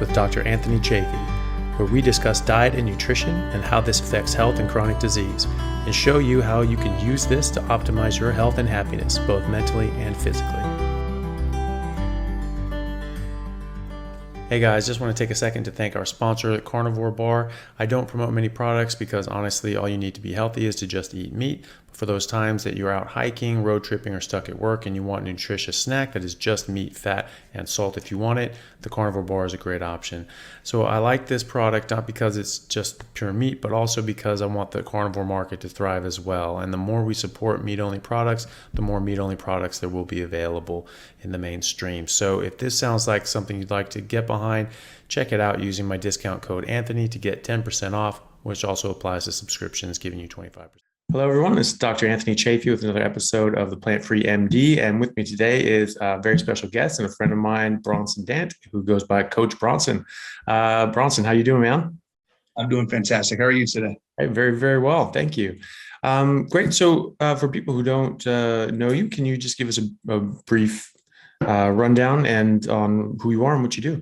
with Dr. Anthony Chafee, where we discuss diet and nutrition and how this affects health and chronic disease, and show you how you can use this to optimize your health and happiness, both mentally and physically. Hey guys, just want to take a second to thank our sponsor, Carnivore Bar. I don't promote many products because honestly, all you need to be healthy is to just eat meat. But for those times that you're out hiking, road tripping, or stuck at work and you want a nutritious snack that is just meat, fat, and salt if you want it, the Carnivore Bar is a great option. So I like this product not because it's just pure meat, but also because I want the carnivore market to thrive as well. And the more we support meat-only products, the more meat-only products there will be available in the mainstream. So if this sounds like something you'd like to get behind, check it out using my discount code Anthony to get 10% off, which also applies to subscriptions, giving you 25%. Hello, everyone. This is Dr. Anthony Chafee with another episode of the Plant-Free MD. And with me today is a very special guest and a friend of mine, Bronson Dant, who goes by Coach Bronson. Bronson, how you doing, man? I'm doing fantastic. How are you today? Hey, very, very well. Thank you. Great. So for people who don't know you, can you just give us a brief rundown and on who you are and what you do?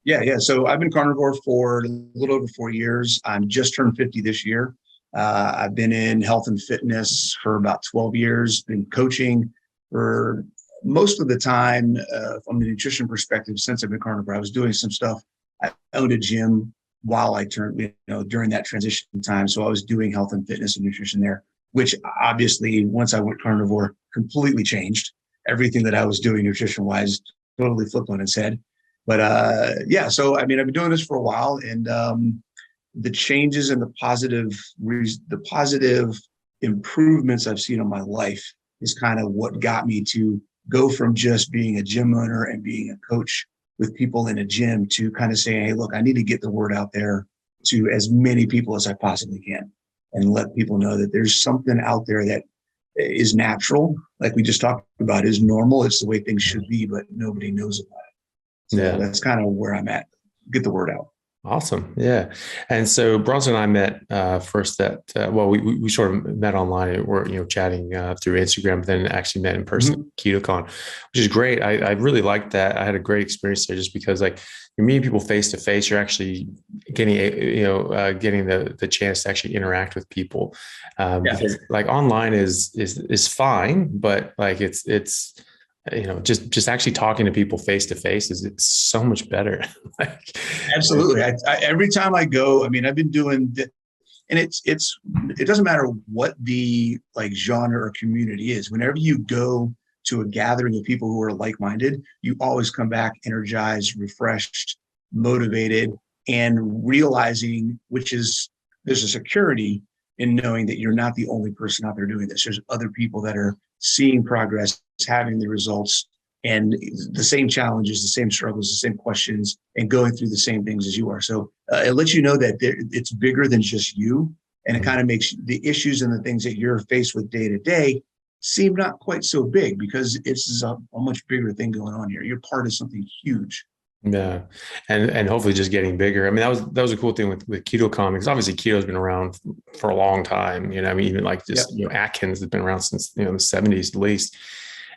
Yeah. So I've been carnivore for a little over 4 years. I'm just turned 50 this year. I've been in health and fitness for about 12 years, been coaching for most of the time from the nutrition perspective. Since I've been carnivore, I was doing some stuff. I owned a gym while I turned, during that transition time. So I was doing health and fitness and nutrition there, which obviously once I went carnivore completely changed everything that I was doing nutrition wise, totally flipped on its head. But so I've been doing this for a while, and the changes and the positive improvements I've seen in my life is kind of what got me to go from just being a gym owner and being a coach with people in a gym to kind of saying, hey, look, I need to get the word out there to as many people as I possibly can and let people know that there's something out there that is natural, like we just talked about, is normal. It's the way things should be, but nobody knows about it. So that's kind of where I'm at. Get the word out. Awesome. Yeah. And so Bronson and I met first at, we sort of met online. We're, chatting through Instagram, but then actually met in person at KetoCon, which is great. I really liked that. I had a great experience there just because like you're meeting people face to face, you're actually getting, getting the chance to actually interact with people. Because like online is fine, but like it's just actually talking to people face to face it's so much better. Absolutely. I every time I go, I've been doing and it doesn't matter what the genre or community is. Whenever you go to a gathering of people who are like-minded, you always come back energized, refreshed, motivated, and realizing there's a security in knowing that you're not the only person out there doing this. There's other people that are seeing progress, having the results, and the same challenges, the same struggles, the same questions, and going through the same things as you are. So it lets you know that it's bigger than just you, and it kind of makes the issues and the things that you're faced with day to day seem not quite so big because it's a much bigger thing going on here. You're part of something huge. Yeah. And hopefully just getting bigger. That was a cool thing with KetoCon, because obviously keto's been around for a long time, even like just, Atkins has been around since, the 70s at least.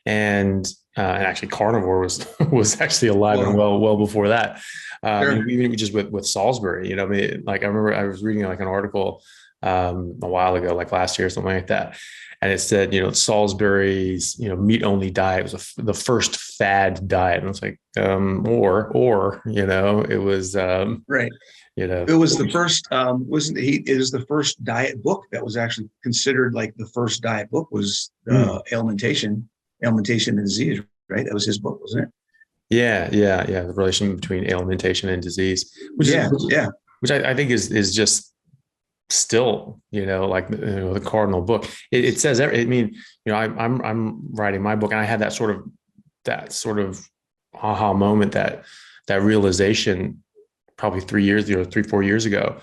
And actually carnivore was actually alive and well before that. Even just with Salisbury, I remember I was reading like an article a while ago, like last year or something like that. And it said, Salisbury's, meat only diet was the first fad diet. And I was like, it was, right. It was the first, it was the first diet book that was actually considered like the first diet book was Alimentation and Disease, right? That was his book, wasn't it? Yeah. The relation between alimentation and disease, which I think is just still, the cardinal book. It says, I'm writing my book and I had that sort of aha moment, that realization probably 4 years ago,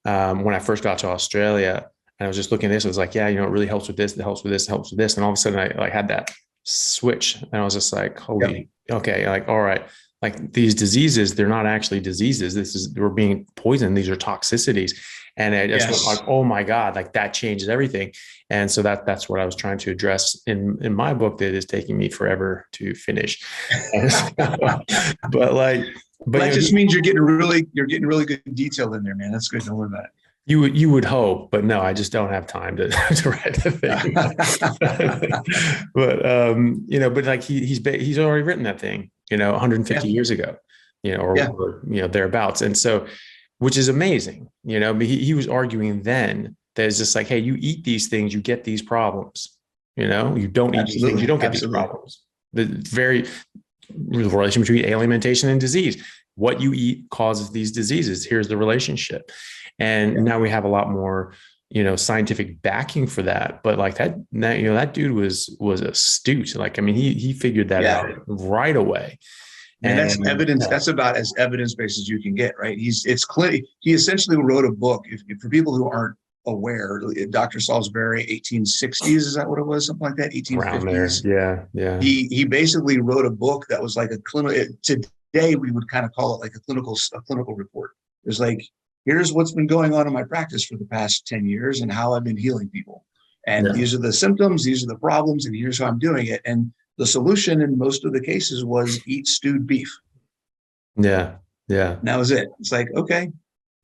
when I first got to Australia, and I was just looking at this. I was like, it really helps with this. It helps with this. It helps with this. And all of a sudden I had that switch and I was just like, holy, okay. Like, all right. Like these diseases, they're not actually diseases. We're being poisoned. These are toxicities. And I just was like, oh my God, like that changes everything. And so that's what I was trying to address in my book that is taking me forever to finish. But like, But Well, that just means you're getting really good detail in there, man. That's good. Don't worry about you would hope, but no, I just don't have time to, to write the it. thing. But but like he's already written that thing, 150 Yeah, years ago, yeah, or thereabouts. And so, which is amazing, but he was arguing then that it's just like, hey, you eat these things, you get these problems. You don't eat these things, you absolutely, don't get these absolutely. problems. The relation between alimentation and disease. What you eat causes these diseases. Here's the relationship. And Yeah, now we have a lot more, scientific backing for that. But like that dude was astute. Like, I mean, he figured that yeah. out right away. I mean, that's And evidence. That's about as evidence-based as you can get, right? He essentially wrote a book. If for people who aren't aware, Dr. Salisbury, 1860s, is that what it was? Something like that, around there. 1850s. Yeah. Yeah. He basically wrote a book that was like a clinical. Today we would kind of call it like a clinical report. It's like, here's what's been going on in my practice for the past 10 years and how I've been healing people. And Yeah. these are the symptoms, these are the problems, and here's how I'm doing it. And the solution in most of the cases was eat stewed beef. Yeah. Yeah. And that was it. It's like, okay,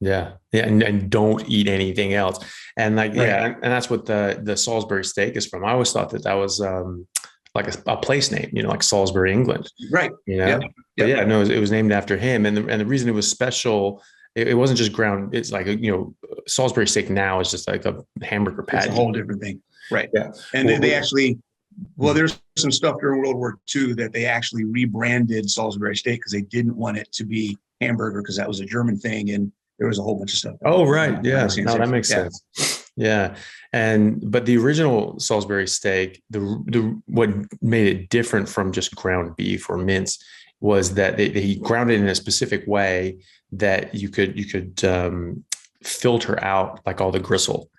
Yeah. Yeah. And don't eat anything else. And like, right, yeah. And that's what the Salisbury steak is from. I always thought that was, like a place name, like Salisbury, England, right. Yep, but yep. yeah, no, it was named after him. And the reason it was special, it wasn't just ground. It's like, Salisbury steak now is just like a hamburger It's a patty. whole different thing. Right. Yeah. And they actually, well, there's some stuff during World War II that they actually rebranded Salisbury steak because they didn't want it to be hamburger because that was a German thing. And there was a whole bunch of stuff. Oh, right. Yeah. No, that makes sense. Yeah. But the original Salisbury steak, the what made it different from just ground beef or mince was that they ground it in a specific way that you could filter out like all the gristle.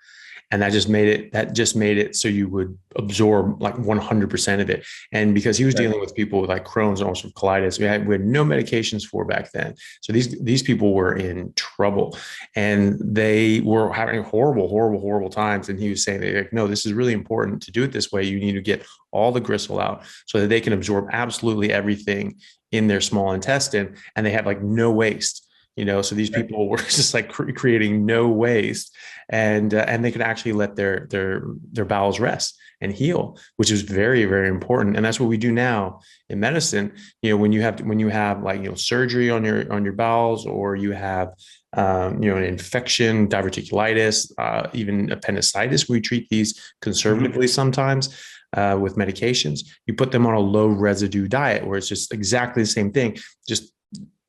And that just made it so you would absorb like 100% of it. And because he was dealing with people with like Crohn's and ulcerative colitis, we had no medications for back then. So these people were in trouble and they were having horrible times. And he was saying, like, no, this is really important to do it this way. You need to get all the gristle out so that they can absorb absolutely everything in their small intestine. And they have like no waste. So these people were just like creating no waste, and they could actually let their bowels rest and heal, which is very, very important. And that's what we do now in medicine. When you have like surgery on your bowels, or you have an infection, diverticulitis, even appendicitis, we treat these conservatively sometimes. With medications, you put them on a low residue diet where it's just exactly the same thing, just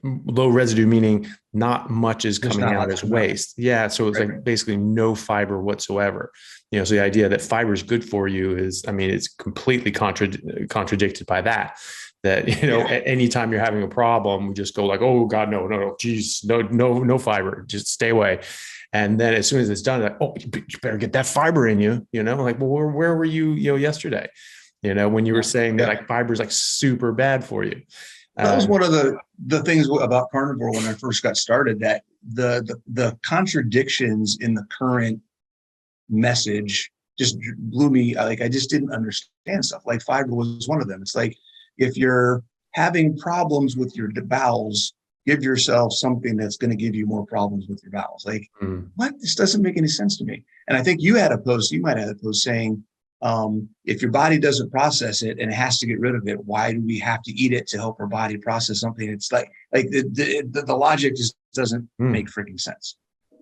low residue, meaning not much is coming out as waste. Yeah. So it's like basically no fiber whatsoever. So the idea that fiber is good for you is, I mean, it's completely contradicted by that. Anytime you're having a problem, we just go like, oh God, no, geez, no fiber, just stay away. And then as soon as it's done, like, oh, you better get that fiber in you, like, well, where were you, yesterday, when you were saying that like fiber is like super bad for you. That was one of the things about carnivore when I first got started, that the contradictions in the current message just blew me. Like, I just didn't understand stuff. Like fiber was one of them. It's like, if you're having problems with your bowels, give yourself something that's going to give you more problems with your bowels. Like, what? This doesn't make any sense to me. And I think you might have a post saying, if your body doesn't process it and it has to get rid of it, why do we have to eat it to help our body process something? It's like the logic just doesn't make freaking sense.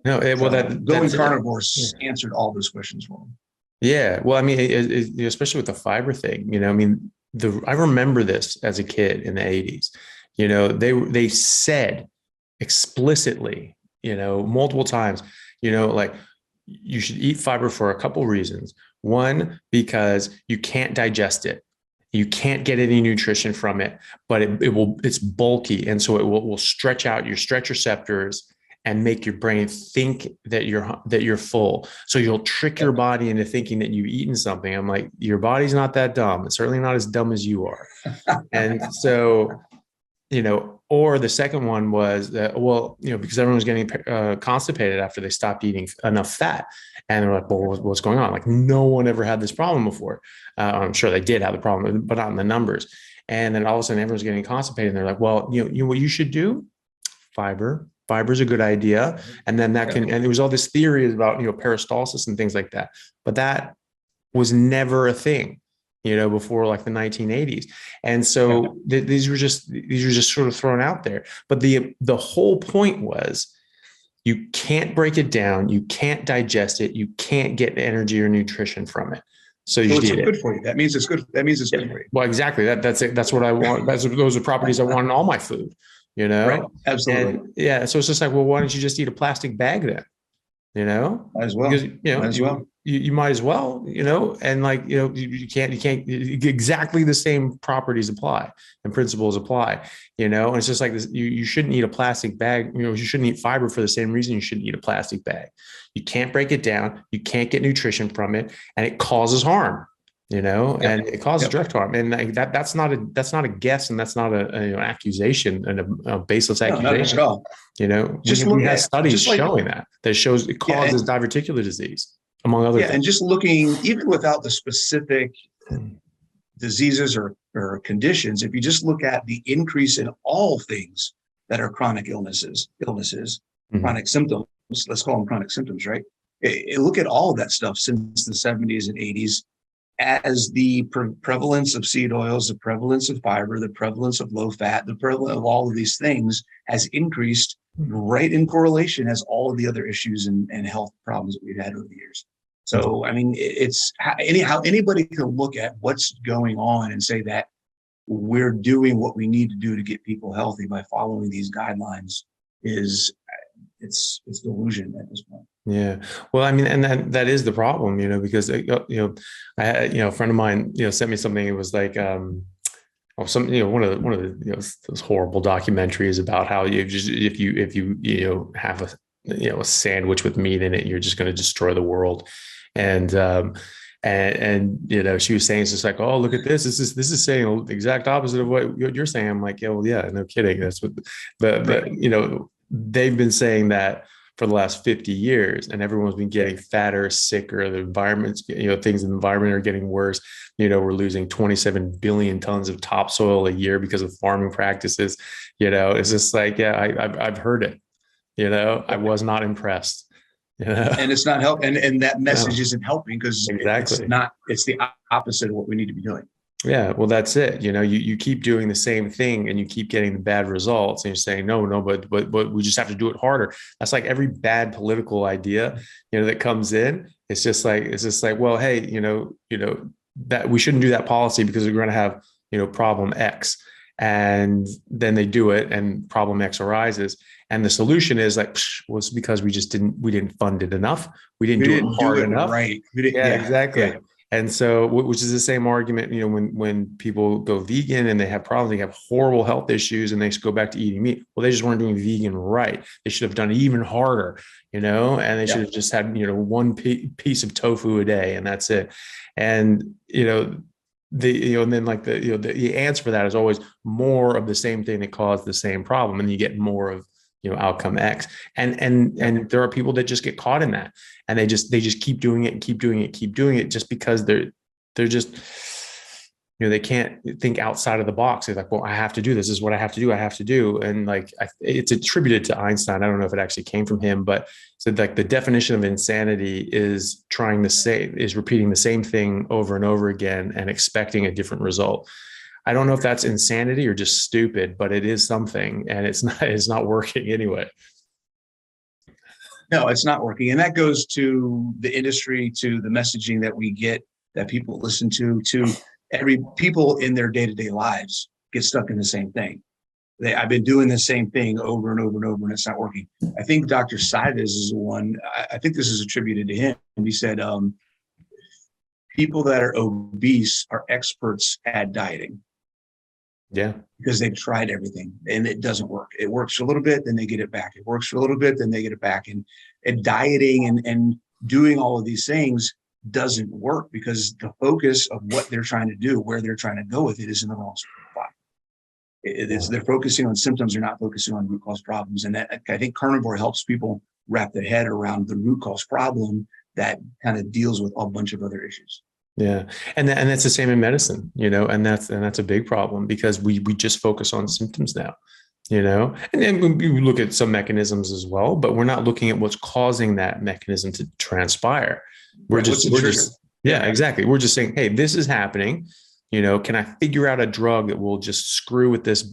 No, going carnivore answered all those questions for them. Yeah, well, I mean, especially with the fiber thing, I mean, I remember this as a kid in the 80s. They said explicitly, multiple times, like, you should eat fiber for a couple reasons. One, because you can't digest it. You can't get any nutrition from it, but it's bulky. And so it will stretch out your stretch receptors and make your brain think that you're full. So you'll trick your body into thinking that you've eaten something. I'm like, your body's not that dumb. It's certainly not as dumb as you are. And so, or the second one was that, well, because everyone's getting constipated after they stopped eating enough fat. And they're like, well, what's going on? Like, no one ever had this problem before. I'm sure they did have the problem, but not in the numbers. And then all of a sudden everyone's getting constipated. And they're like, well, what you should do fiber. Fiber is a good idea. And then and there was all this theory about, peristalsis and things like that. But that was never a thing, before like the 1980s. And so these were just sort of thrown out there. But the whole point was, you can't break it down. You can't digest it. You can't get energy or nutrition from it. So it's good for you. That means it's good. That means it's good for you. Well, exactly. That's it. That's what I want. Those are properties I want in all my food, Right. Absolutely. And so it's just like, well, why don't you just eat a plastic bag then? Might as well. Because, might as well. You might as well, and like, you can't exactly the same properties apply and principles apply, and it's just like this. You shouldn't eat a plastic bag. You shouldn't eat fiber for the same reason you shouldn't eat a plastic bag. You can't break it down. You can't get nutrition from it, and it causes harm, and it causes direct harm. And like that's not a guess, and that's not an accusation and a baseless accusation. No, not at all. We have studies showing that shows it causes diverticular disease, among other things. And just looking, even without the specific diseases or conditions, if you just look at the increase in all things that are chronic illnesses, chronic symptoms, let's call them chronic symptoms, right? Look at all of that stuff since the 70s and 80s, as the prevalence of seed oils, the prevalence of fiber, the prevalence of low fat, the prevalence of all of these things has increased right in correlation as all of the other issues and health problems that we've had over the years. So, I mean, it's how anybody can look at what's going on and say that we're doing what we need to do to get people healthy by following these guidelines it's delusion at this point. Yeah. Well, I mean, and that is the problem, because, I had, a friend of mine, sent me something. It was like, one of the those horrible documentaries about how if you have a sandwich with meat in it, you're just going to destroy the world. And she was saying, it's just like, oh, look at this. This is saying the exact opposite of what you're saying. I'm like, yeah, well, yeah, no kidding. That's what, but they've been saying that for the last 50 years, and everyone's been getting fatter, sicker. The environment's, things in the environment are getting worse. We're losing 27 billion tons of topsoil a year because of farming practices. It's just like, yeah, I've heard it. I was not impressed. And it's not helping, and that message isn't helping, because exactly it's the opposite of what we need to be doing. Yeah, well, that's it. You keep doing the same thing and you keep getting the bad results, and you're saying, no, but we just have to do it harder. That's like every bad political idea, that comes in. It's just like, well, hey, that we shouldn't do that policy because we're going to have, problem X. And then they do it and problem X arises. And the solution is like, well, it's because we didn't fund it enough. We didn't do it hard enough. Right. Exactly. Yeah. And so, which is the same argument, when people go vegan and they have problems, they have horrible health issues and they go back to eating meat. Well, they just weren't doing vegan right. They should have done it even harder, and they should have just had, one piece of tofu a day, and that's it. And, and then like the answer for that is always more of the same thing that caused the same problem. And you get more of, outcome X. And there are people that just get caught in that, and they just keep doing it and keep doing it just because they're just, they can't think outside of the box. They're like, well, I have to do this. This is what I have to do. And like, it's attributed to Einstein. I don't know if it actually came from him, but so like the definition of insanity is repeating the same thing over and over again and expecting a different result. I don't know if that's insanity or just stupid, but it is something, and it's not working anyway. No, it's not working. And that goes to the industry, to the messaging that we get, that people listen to every people in their day-to-day lives get stuck in the same thing. I've been doing the same thing over and over and over, and it's not working. I think Dr. Saidas is the one, I think this is attributed to him. And he said, people that are obese are experts at dieting. Yeah. Because they've tried everything and it doesn't work. It works for a little bit, then they get it back. It works for a little bit, then they get it back. And dieting and doing all of these things doesn't work, because the focus of what they're trying to do, where they're trying to go with it, is in the wrong spot. They're focusing on symptoms. They're not focusing on root cause problems. And that, I think Carnivore helps people wrap their head around the root cause problem that kind of deals with a bunch of other issues. Yeah. And that's the same in medicine, and that's a big problem, because we just focus on symptoms now. and then we look at some mechanisms as well, but we're not looking at what's causing that mechanism to transpire. Right. What's the trigger? Yeah, exactly. We're just saying, hey, this is happening. Can I figure out a drug that will just screw with this,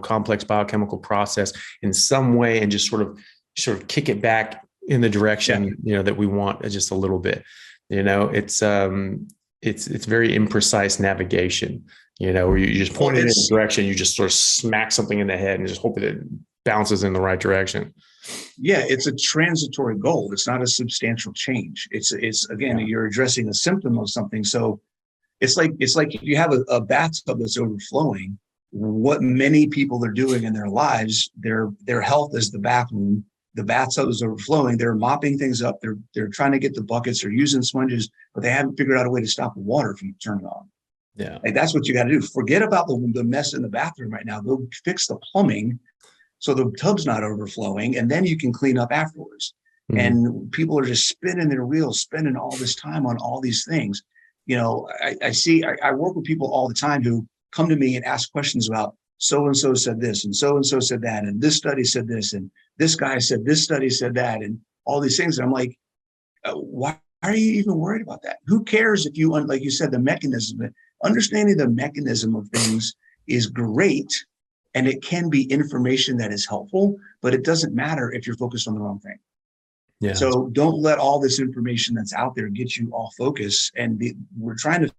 complex biochemical process in some way and just sort of kick it back in the direction, that we want just a little bit. It's very imprecise navigation, where you just point it in a direction, you just sort of smack something in the head and just hope that it bounces in the right direction. Yeah, it's a transitory goal. It's not a substantial change. It's again, you're addressing a symptom of something. So it's like if you have a bathtub that's overflowing, what many people are doing in their lives, their health is the bathroom. The bathtub is overflowing. They're mopping things up. They're trying to get the buckets. They're using sponges, but they haven't figured out a way to stop the water from turning on. Yeah, like that's what you got to do. Forget about the mess in the bathroom right now. Go fix the plumbing so the tub's not overflowing, and then you can clean up afterwards. Mm-hmm. And people are just spinning their wheels, spending all this time on all these things. I work with people all the time who come to me and ask questions about so-and-so said this and so-and-so said that, and this study said this, and this guy said this study said that, and all these things. And I'm like, why are you even worried about that? Who cares if you, like you said, the mechanism, understanding the mechanism of things is great. And it can be information that is helpful, but it doesn't matter if you're focused on the wrong thing. Yeah. So don't let all this information that's out there get you off focus. And we're trying to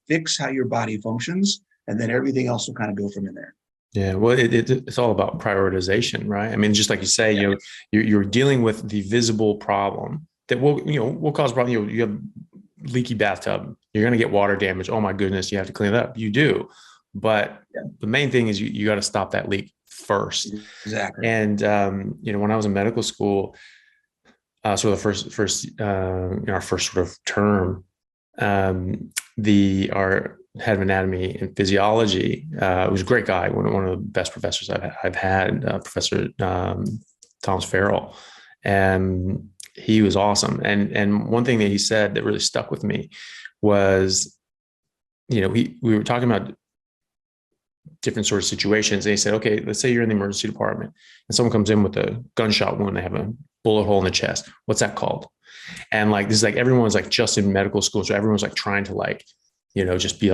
fix how your body functions, and then everything else will kind of go from in there. Yeah, well, it's all about prioritization, right? I mean, just like you say, you're dealing with the visible problem that will cause problem. You have leaky bathtub, you're going to get water damage. Oh my goodness, you have to clean it up. You do, but the main thing is you got to stop that leak first. Exactly. And when I was in medical school, so the first our first sort of term, our head of anatomy and physiology was a great guy, one of the best professors I've had, Professor Thomas Farrell, and he was awesome. And one thing that he said that really stuck with me was, we were talking about different sort of situations. And he said, okay, let's say you're in the emergency department and someone comes in with a gunshot wound. They have a bullet hole in the chest. What's that called? And this is everyone's just in medical school. So everyone's trying to just be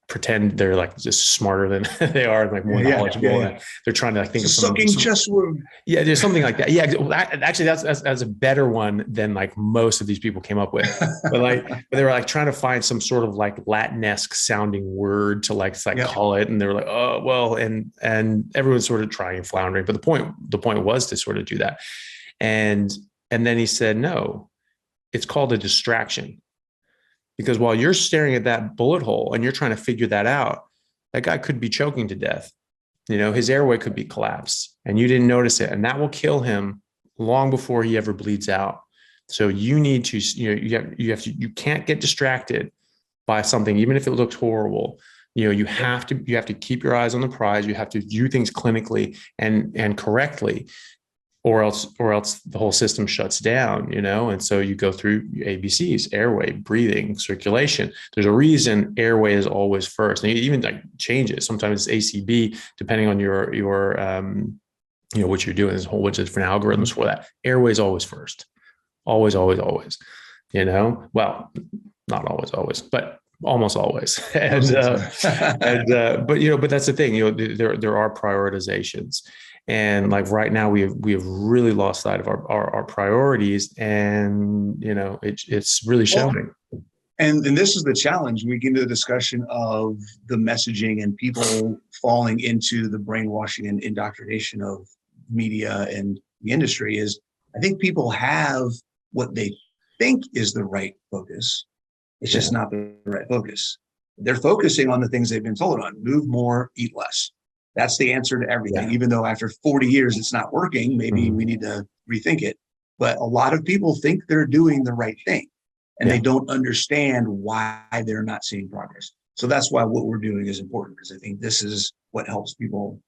pretend they're just smarter than they are, more knowledgeable. Yeah. They're trying to think of sucking chest wound. Yeah, there's something like that. Yeah, actually, that's a better one than most of these people came up with. But they were trying to find some sort of Latin-esque sounding word to call it, and they were like, oh well, and everyone's sort of trying and floundering. But the point was to sort of do that, and then he said, no, it's called a distraction. Because while you're staring at that bullet hole and you're trying to figure that out, that guy could be choking to death. His airway could be collapsed and you didn't notice it. And that will kill him long before he ever bleeds out. So you need to, you can't get distracted by something, even if it looks horrible. You have to keep your eyes on the prize. You have to do things clinically and correctly. Or else the whole system shuts down, and so you go through ABCs: airway, breathing, circulation. There's a reason airway is always first, and you even change it. Sometimes it's ACB, depending on your what you're doing. There's a whole bunch of different algorithms for that. Airway is always first, always. Well, not always, but almost always. But that's the thing. There are prioritizations. And right now we have really lost sight of our priorities, and it's really showing. And this is the challenge. We get into the discussion of the messaging and people falling into the brainwashing and indoctrination of media and the industry. Is I think people have what they think is the right focus. It's just not the right focus. They're focusing on the things they've been told on: move more, eat less. That's the answer to everything. Even though after 40 years it's not working, maybe we need to rethink it. But a lot of people think they're doing the right thing, and they don't understand why they're not seeing progress. So that's why what we're doing is important, because I think this is what helps people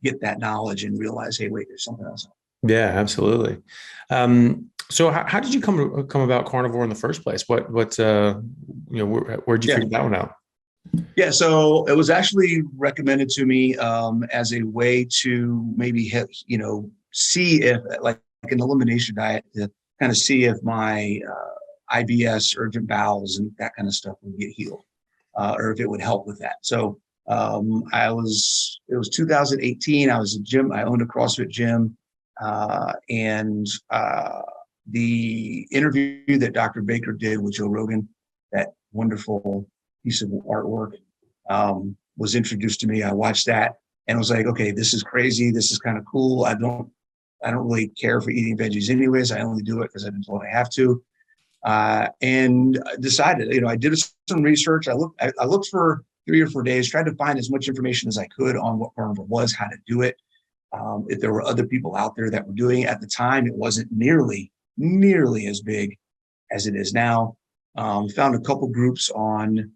get that knowledge and realize, hey, wait, there's something else. Yeah, absolutely. So how did you come about Carnivore in the first place? Where'd you figure that one out? Yeah, so it was actually recommended to me as a way to maybe see if like an elimination diet to kind of see if my IBS, urgent bowels, and that kind of stuff would get healed, or if it would help with that. So it was 2018. I was a gym. I owned a CrossFit gym, and the interview that Dr. Baker did with Joe Rogan, that wonderful piece of artwork, was introduced to me. I watched that and was like, okay, this is crazy. This is kind of cool. I don't really care for eating veggies anyways. I only do it because I've been told I have to. And decided, I did some research. I looked for 3 or 4 days, tried to find as much information as I could on what carnivore was, how to do it. If there were other people out there that were doing it at the time, it wasn't nearly as big as it is now. Found a couple groups on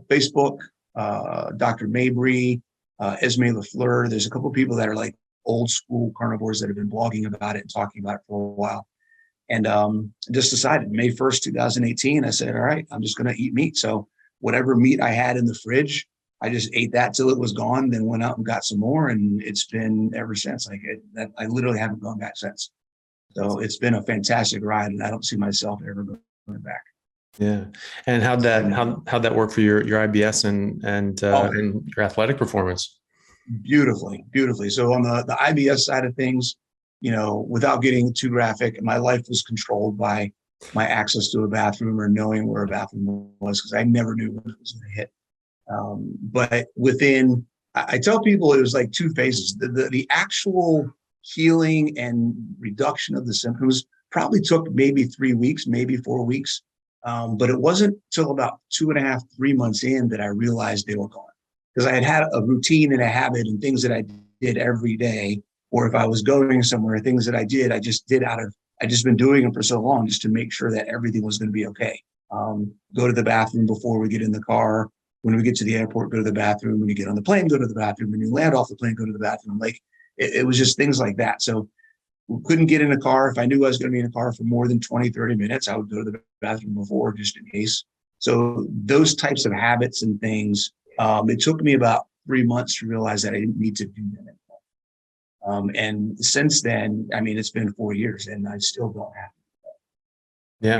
Facebook, Dr. Mabry, Esme LaFleur. There's a couple of people that are like old school carnivores that have been blogging about it and talking about it for a while. And just decided May 1st, 2018, I said, all right, I'm just going to eat meat. So whatever meat I had in the fridge, I just ate that till it was gone, then went out and got some more. And it's been ever since. I literally haven't gone back since. So it's been a fantastic ride, and I don't see myself ever going back. Yeah. And how'd that work for your IBS and your athletic performance? Beautifully. So on the IBS side of things, without getting too graphic, my life was controlled by my access to a bathroom or knowing where a bathroom was, because I never knew when it was going to hit. But I tell people it was like two phases. The actual healing and reduction of the symptoms probably took maybe 3 weeks, maybe 4 weeks. But it wasn't till about 2.5, 3 months in that I realized they were gone. Because I had a routine and a habit and things that I did every day, or if I was going somewhere, things that I just been doing them for so long just to make sure that everything was going to be okay. Go to the bathroom before we get in the car. When we get to the airport, go to the bathroom. When you get on the plane, go to the bathroom. When you land off the plane, go to the bathroom. Like it was just things like that. So we couldn't get in a car. If I knew I was going to be in a car for more than 20, 30 minutes, I would go to the bathroom before just in case. So those types of habits and things, it took me about 3 months to realize that I didn't need to do them anymore. And since then, it's been 4 years and I still don't have it. Yeah.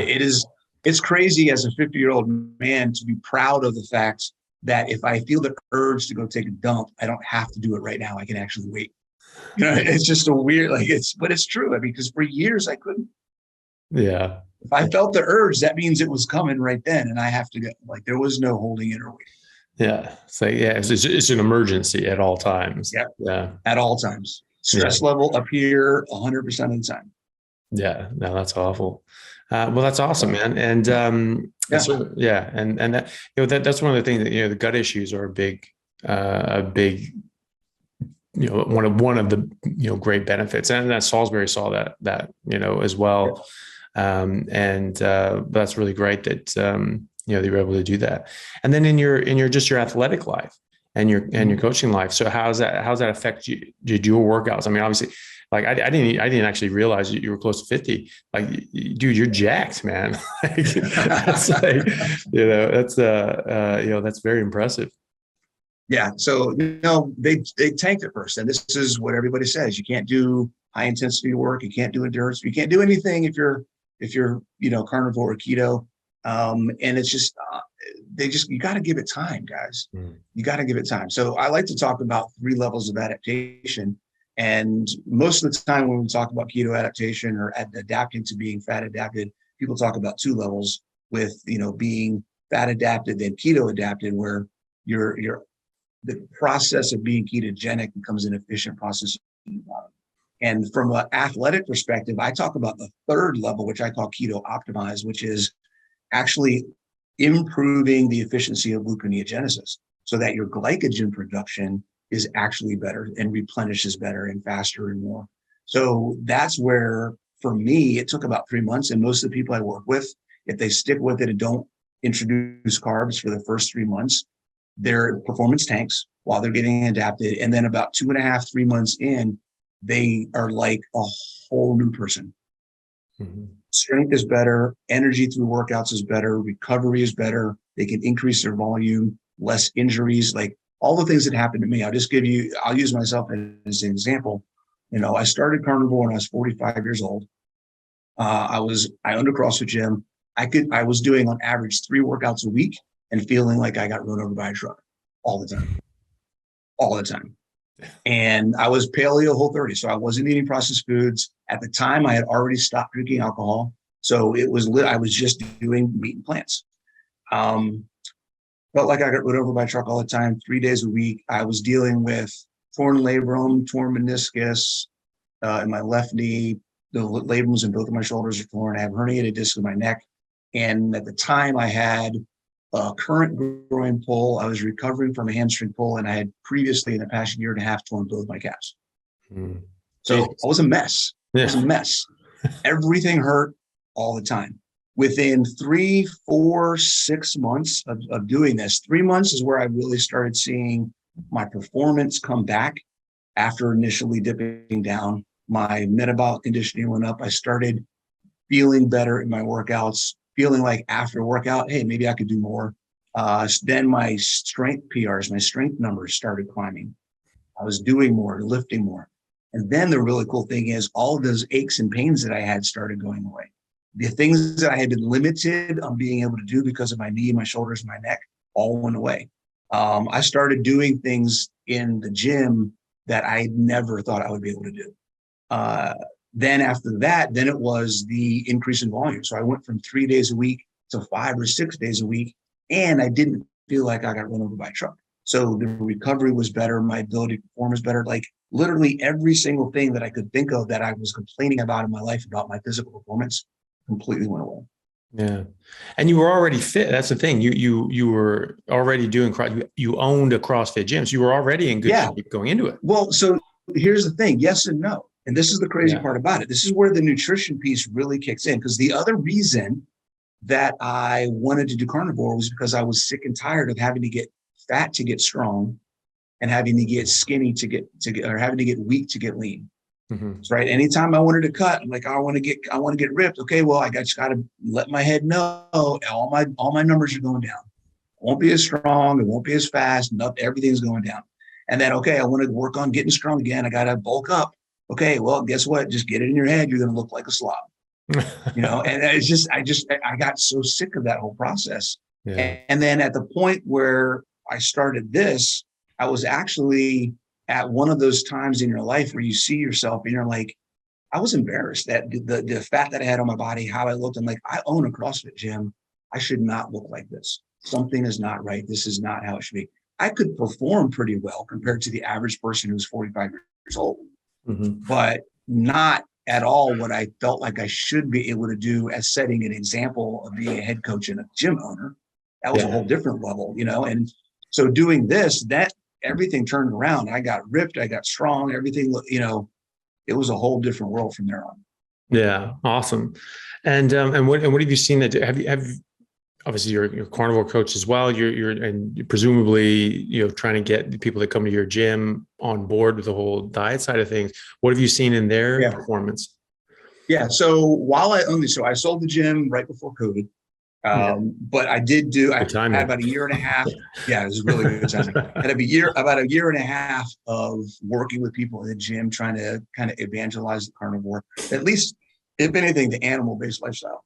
It's crazy as a 50-year-old man to be proud of the fact that if I feel the urge to go take a dump, I don't have to do it right now. I can actually wait. It's just a weird, but it's true. Because for years I couldn't. Yeah. If I felt the urge, that means it was coming right then. And I have to go, there was no holding it or waiting. Yeah. It's an emergency at all times. Yeah. Yeah. At all times. Stress level up here 100% of the time. Yeah. No, that's awful. Well, that's awesome, man. And and that's that, that's one of the things that, the gut issues are a big, one of the, great benefits. And that Salisbury saw that, as well. That's really great that, they were able to do that. And then in your athletic life and your coaching life. So how's that affect you? Did your workouts? Obviously, I didn't actually realize you were close to 50. Dude, you're jacked, man. That's that's very impressive. Yeah. So, they tanked it first. And this is what everybody says. You can't do high intensity work. You can't do endurance. You can't do anything if you're carnivore or keto. And it's just, you got to give it time, guys. You got to give it time. So I like to talk about 3 levels of adaptation. And most of the time when we talk about keto adaptation or adapting to being fat adapted, people talk about 2 levels with, being fat adapted, then keto adapted, where the process of being ketogenic becomes an efficient process. And from an athletic perspective, I talk about the 3rd level, which I call keto optimized, which is actually improving the efficiency of gluconeogenesis so that your glycogen production is actually better and replenishes better and faster and more. So that's where, for me, it took about 3 months. And most of the people I work with, if they stick with it and don't introduce carbs for the first 3 months, their performance tanks while they're getting adapted. And then about 2.5, 3 months in, they are like a whole new person. Mm-hmm. Strength is better. Energy through workouts is better. Recovery is better. They can increase their volume, less injuries, like all the things that happened to me. I'll use myself as an example. I started Carnivore when I was 45 years old. I owned a CrossFit gym. I was doing on average 3 workouts a week and feeling like I got run over by a truck all the time. And I was paleo Whole30, so I wasn't eating processed foods. At the time, I had already stopped drinking alcohol. So I was just doing meat and plants. Felt like I got run over by a truck all the time, 3 days a week. I was dealing with torn labrum, torn meniscus in my left knee. The labrums in both of my shoulders are torn. I have herniated discs in my neck. And at the time, I had a current groin pull. I was recovering from a hamstring pull, and I had previously, in the past year and a half, torn both my calves. So I was a mess. Yeah. I was a mess. Everything hurt all the time. Within 3, 4, 6 months of doing this, 3 months is where I really started seeing my performance come back after initially dipping down. My metabolic conditioning went up. I started feeling better in my workouts, feeling like after workout, hey, maybe I could do more. Then my strength PRs, my strength numbers started climbing. I was doing more, lifting more. And then the really cool thing is all of those aches and pains that I had started going away. The things that I had been limited on being able to do because of my knee, my shoulders, my neck, all went away. I started doing things in the gym that I never thought I would be able to do. Then after that, then it was the increase in volume. So I went from 3 days a week to 5 or 6 days a week, and I didn't feel like I got run over by a truck. So the recovery was better. My ability to perform was better. Like literally every single thing that I could think of that I was complaining about in my life about my physical performance completely went away. Yeah. And you were already fit. That's the thing. You were already doing, you owned a CrossFit gym. So you were already in good shape going into it. Well, so here's the thing. Yes and no. And this is the crazy part about it. This is where the nutrition piece really kicks in. Because the other reason that I wanted to do Carnivore was because I was sick and tired of having to get fat to get strong and having to get skinny or having to get weak to get lean. Mm-hmm. Right. Anytime I wanted to cut, I'm like, I want to get ripped. Okay, well, I just got to let my head know all my numbers are going down. It won't be as strong. It won't be as fast. Everything's going down. And then, okay, I want to work on getting strong again. I got to bulk up. Okay, well, guess what? Just get it in your head. You're going to look like a slob. And it's just, I got so sick of that whole process. Yeah. And then at the point where I started this, I was actually at one of those times in your life where you see yourself and you're like, I was embarrassed that the fat that I had on my body, how I looked. I'm like, I own a CrossFit gym. I should not look like this. Something is not right. This is not how it should be. I could perform pretty well compared to the average person who's 45 years old, but not at all what I felt like I should be able to do as setting an example of being a head coach and a gym owner. That was a whole different level, And so doing this, that everything turned around. I got ripped. I got strong. Everything, it was a whole different world from there on. Yeah. Awesome. And what have you seen that have obviously you're a carnivore coach as well. You're presumably, trying to get the people that come to your gym on board with the whole diet side of things. What have you seen in their performance? Yeah. So I sold the gym right before COVID. But I had about a year and a half. Yeah, it was really good timing. I had about a year and a half of working with people in the gym, trying to kind of evangelize the carnivore, at least, if anything, the animal-based lifestyle.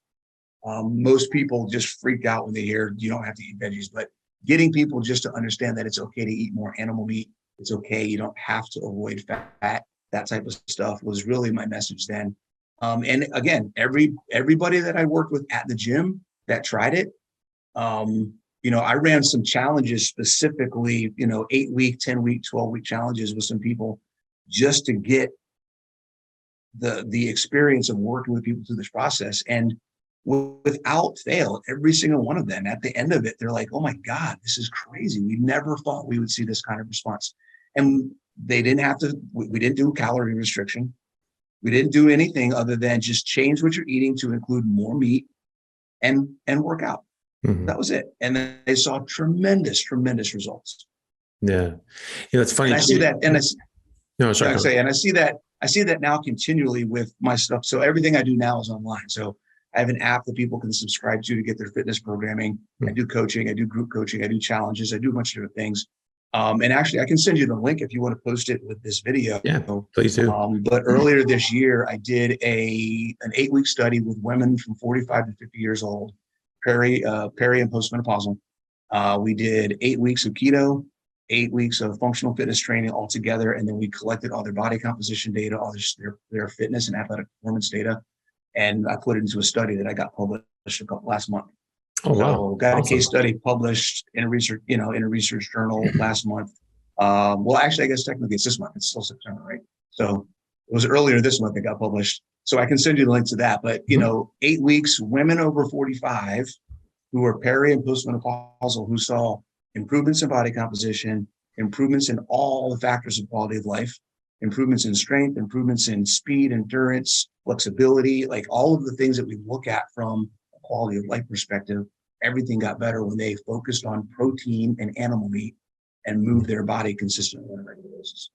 Most people just freak out when they hear you don't have to eat veggies, but getting people just to understand that it's okay to eat more animal meat. It's okay. You don't have to avoid fat, that type of stuff was really my message then. And again, everybody that I worked with at the gym that tried it, I ran some challenges specifically, 8-week, 10-week, 12-week challenges with some people just to get the experience of working with people through this process. And without fail, every single one of them, at the end of it, they're like, oh my God, this is crazy. We never thought we would see this kind of response. And they didn't have to, we didn't do calorie restriction. We didn't do anything other than just change what you're eating to include more meat and work out. Mm-hmm. That was it. And then they saw tremendous results. Yeah. It's funny. And I see that. And I see that now continually with my stuff. So everything I do now is online. So I have an app that people can subscribe to get their fitness programming. I do coaching, I do group coaching, I do challenges, I do a bunch of different things. And actually, I can send you the link if you want to post it with this video. Yeah, please do. But earlier this year, I did an 8-week study with women from 45 to 50 years old, peri and postmenopausal. We did 8 weeks of keto, 8 weeks of functional fitness training all together, and then we collected all their body composition data, all their fitness and athletic performance data, and I put it into a study that I got published last month. Oh, wow. So got Awesome. a case study published in a research journal last month. Well, actually, I guess technically it's this month. It's still September, right? So it was earlier this month that got published. So I can send you the link to that. But, 8 weeks, women over 45 who were peri and postmenopausal who saw improvements in body composition, improvements in all the factors of quality of life, improvements in strength, improvements in speed, endurance, flexibility, like all of the things that we look at from a quality of life perspective. Everything got better when they focused on protein and animal meat and moved their body consistently on a regular basis.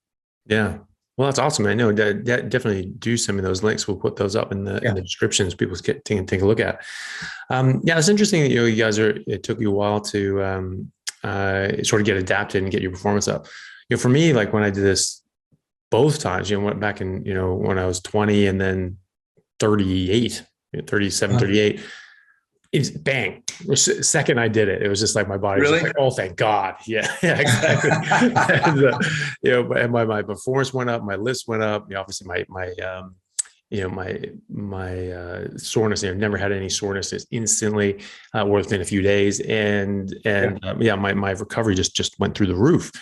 Yeah. Well, that's awesome. I know that definitely do send me those links. We'll put those up in the descriptions. People can take a look at. Yeah, it's interesting that you guys it took you a while to sort of get adapted and get your performance up. For me, like when I did this both times, went back in, when I was 20 and then 38, 37, 38. It's bang. Second I did it, it was just like my body was like, oh, thank God. Yeah, exactly. And my performance went up, my list went up. Obviously my soreness, never had any soreness instantly within a few days. And my recovery just went through the roof.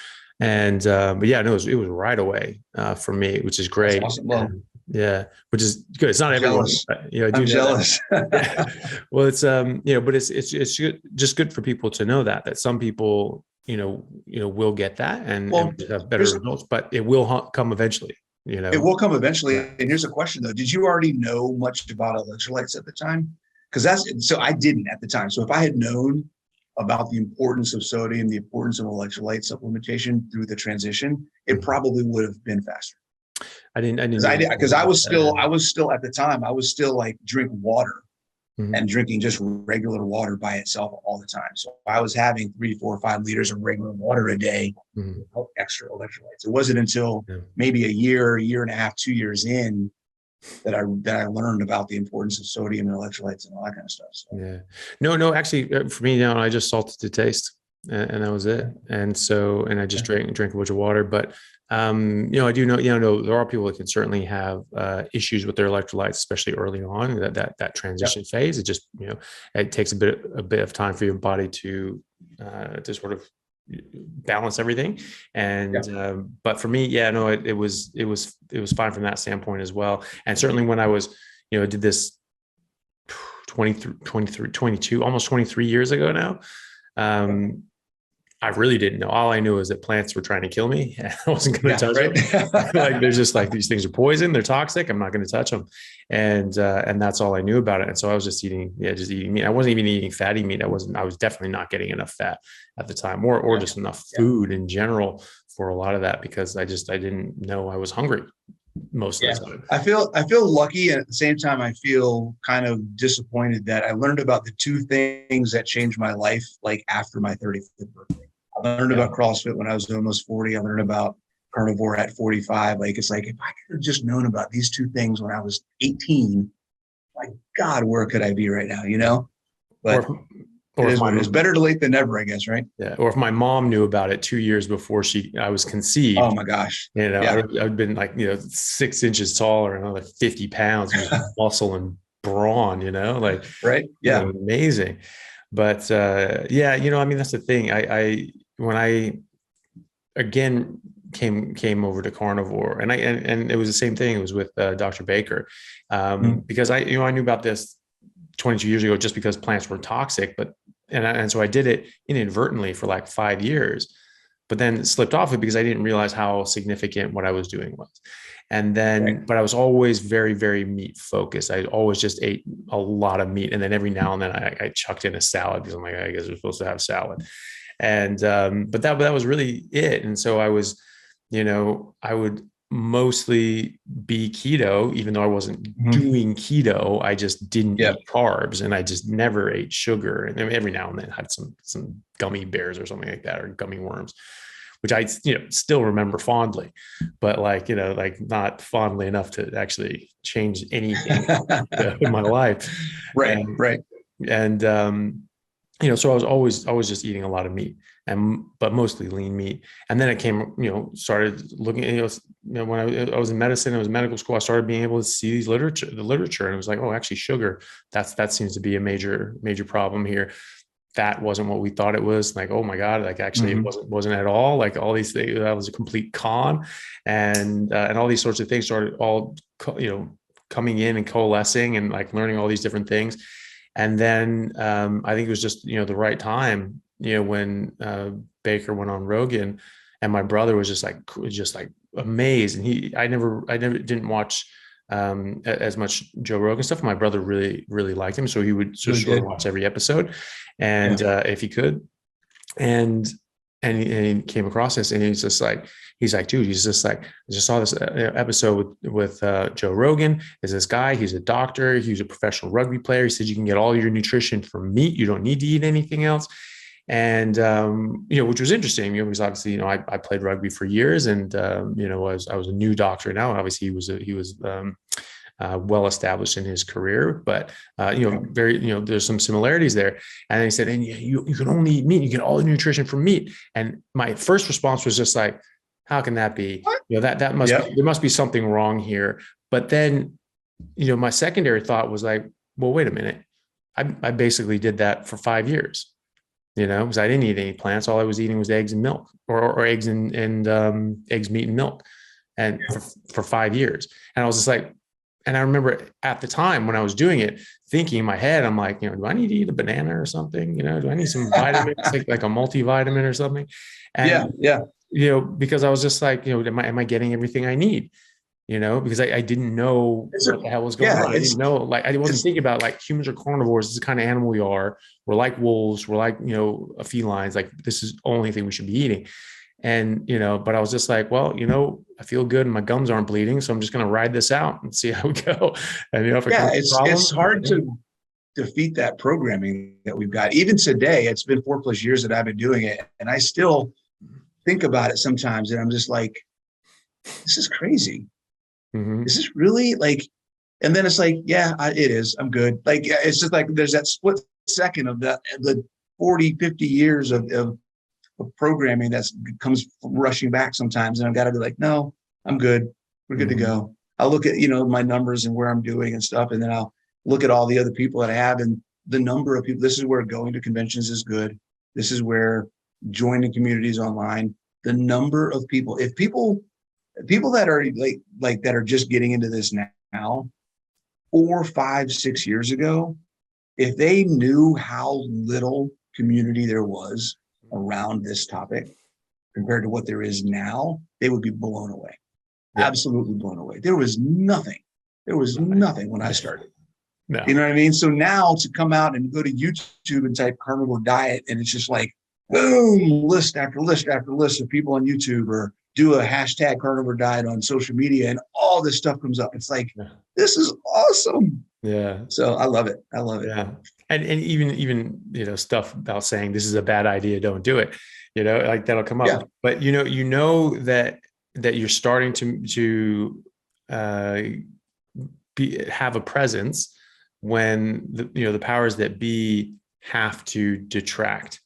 And, but yeah, no, it was right away for me, which is great. That's awesome. Well, yeah, which is good. It's not everyone. I'm jealous. Well, it's but it's just good for people to know that some people will get that and have better results, but it will come eventually. It will come eventually. And here's a question though: did you already know much about electrolytes at the time? Because I didn't at the time. So if I had known about the importance of sodium, the importance of electrolyte supplementation through the transition, it probably would have been faster. I didn't because I was still at the time, I was still like drink water and drinking just regular water by itself all the time. So I was having 3, 4, 5 liters of regular water a day, extra electrolytes. It wasn't until maybe a year and a half, 2 years in that I learned about the importance of sodium and electrolytes and all that kind of stuff. So. Yeah, no, actually for me now, I just salted to taste and that was it. And I just drank a bunch of water, but I do know, there are people that can certainly have issues with their electrolytes, especially early on that transition phase. It just, it takes a bit of time for your body to sort of balance everything. And, but for me, it was fine from that standpoint as well. And certainly when I was, did this 22, almost 23 years ago now, I really didn't know. All I knew was that plants were trying to kill me. I wasn't going to touch them. Like they're just like, these things are poison. They're toxic. I'm not going to touch them. And that's all I knew about it. And so I was just eating meat. I wasn't even eating fatty meat. I was definitely not getting enough fat at the time or just enough food in general for a lot of that, because I didn't know I was hungry most of the time. I feel lucky. And at the same time, I feel kind of disappointed that I learned about the 2 things that changed my life, like after my 35th birthday. I learned about CrossFit when I was almost 40. I learned about Carnivore at 45. Like, it's like, if I could have just known about these 2 things when I was 18, my God, where could I be right now? But it's better to late than never, I guess, right? Yeah. Or if my mom knew about it 2 years before I was conceived. Oh my gosh. I'd been like, 6 inches taller and another 50 pounds of muscle and brawn, right. Yeah. Amazing. But that's the thing. When I again came over to Carnivore, and it was the same thing. It was with Dr. Baker, because I knew about this 22 years ago just because plants were toxic, and so I did it inadvertently for like 5 years, but then slipped off it because I didn't realize how significant what I was doing was. And then, but I was always very, very meat focused. I always just ate a lot of meat. And then every now and then I chucked in a salad because I'm like, I guess we're supposed to have salad. And, but that was really it. And so I was, I would mostly be keto, even though I wasn't Mhm. doing keto. I just didn't Yeah. eat carbs, and I just never ate sugar. And then every now and then had some gummy bears or something like that, or gummy worms, which I still remember fondly, but like like not fondly enough to actually change anything in my life. Right. And Right. and so I was always just eating a lot of meat, but mostly lean meat. And then it came, started looking, when I was in medicine, I was in medical school, I started being able to see the literature, and it was like, oh, actually sugar, that seems to be a major problem here. That wasn't what we thought it was. Like, oh my God, like actually it wasn't at all. Like all these things, that was a complete con. And all these sorts of things started all, coming in and coalescing, and like learning all these different things. And then I think it was just, the right time, when Baker went on Rogan, and my brother was just like amazed. And I never didn't watch as much Joe Rogan stuff. My brother really, really liked him. So he would just sort of watch every episode, and if he could. And he came across this, and he's like, dude, he's just like, I just saw this episode with Joe Rogan. Is this guy? He's a doctor. He's a professional rugby player. He said you can get all your nutrition from meat. You don't need to eat anything else. And which was interesting, because obviously, I played rugby for years, and I was a new doctor now. Obviously, he was well established in his career, but very, there's some similarities there. And he said, and you can only eat meat. You get all the nutrition from meat. And my first response was just like, how can that be? That must be, there must be something wrong here. But then, my secondary thought was like, well, wait a minute. I basically did that for 5 years, because I didn't eat any plants. All I was eating was eggs and milk, or eggs and eggs, meat, and milk, and for 5 years. And I was just like, and I remember at the time when I was doing it, thinking in my head, I'm like, do I need to eat a banana or something? Do I need some vitamins, like a multivitamin or something? And, because I was just like, am I getting everything I need? Because I didn't know what the hell was going on. I didn't know, like, I wasn't thinking about like humans are carnivores. This is the kind of animal we are. We're like wolves. We're like, felines. Like this is the only thing we should be eating. And, but I was just like, well, I feel good and my gums aren't bleeding. So I'm just going to ride this out and see how we go. And, if it's hard to defeat that programming that we've got. Even today, it's been 4+ years that I've been doing it. And I still think about it sometimes. And I'm just like, this is crazy. Is this really like, and then it's like, it is. I'm good. Like, it's just like, there's that split second of the 40, 50 years of programming that comes rushing back sometimes. And I've got to be like, no, I'm good. We're good to go. I'll look at, my numbers and where I'm doing and stuff. And then I'll look at all the other people that I have and the number of people. This is where going to conventions is good. This is where joining communities online, the number of people, if people that are like that are just getting into this now, 4, 5, 6 years ago, if they knew how little community there was around this topic compared to what there is now, they would be blown away. Absolutely blown away. There was nothing when I started. No. You know what I mean? So now to come out and go to YouTube and type carnivore diet, and it's just like, boom, list after list after list of people on YouTube, or do a hashtag carnivore diet on social media, and all this stuff comes up. It's like, this is awesome. Yeah. So I love it. Yeah. And even stuff about saying this is a bad idea, don't do it, like that'll come up. Yeah. But that you're starting to have a presence when the powers that be have to detract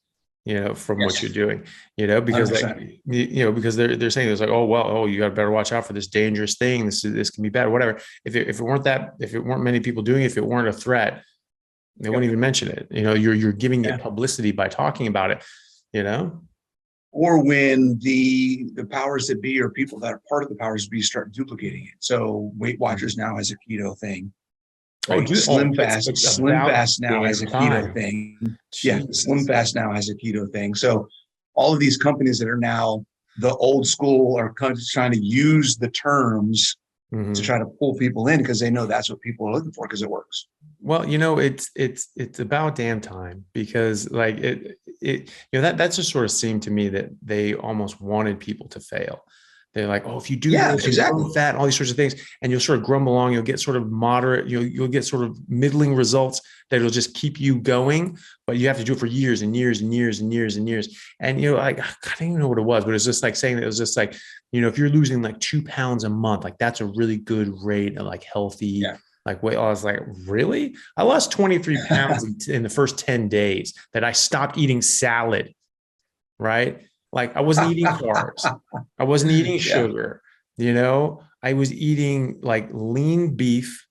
from what you're doing, because 100%. Because they're saying it's like, you got to better watch out for this dangerous thing. This can be bad or whatever. If it weren't many people doing it, if it weren't a threat, they wouldn't even mention it. You're giving it publicity by talking about it, or when the powers that be or people that are part of the powers that be start duplicating it. So Weight Watchers now has a keto thing. Like Slim Fast now has a keto thing. Jesus. Yeah, Slim Fast now has a keto thing. So all of these companies that are now the old school are trying to use the terms to try to pull people in, because they know that's what people are looking for, because it works. Well, it's about damn time, because like that just sort of seemed to me that they almost wanted people to fail, They're like, oh, if you do Yeah, this, you'll exactly. burn fat, all these sorts of things. And you'll sort of grumble along. You'll get sort of moderate, you'll get sort of middling results that will just keep you going. But you have to do it for years and years and years and years and years. And, like, I don't even know what it was, but it's just like saying that it was just like, if you're losing like 2 pounds a month, like that's a really good rate of like healthy, Yeah. like weight. I was like, really? I lost 23 pounds in the first 10 days that I stopped eating salad, right? Like I wasn't eating carbs. I wasn't eating Yeah. sugar, I was eating like lean beef,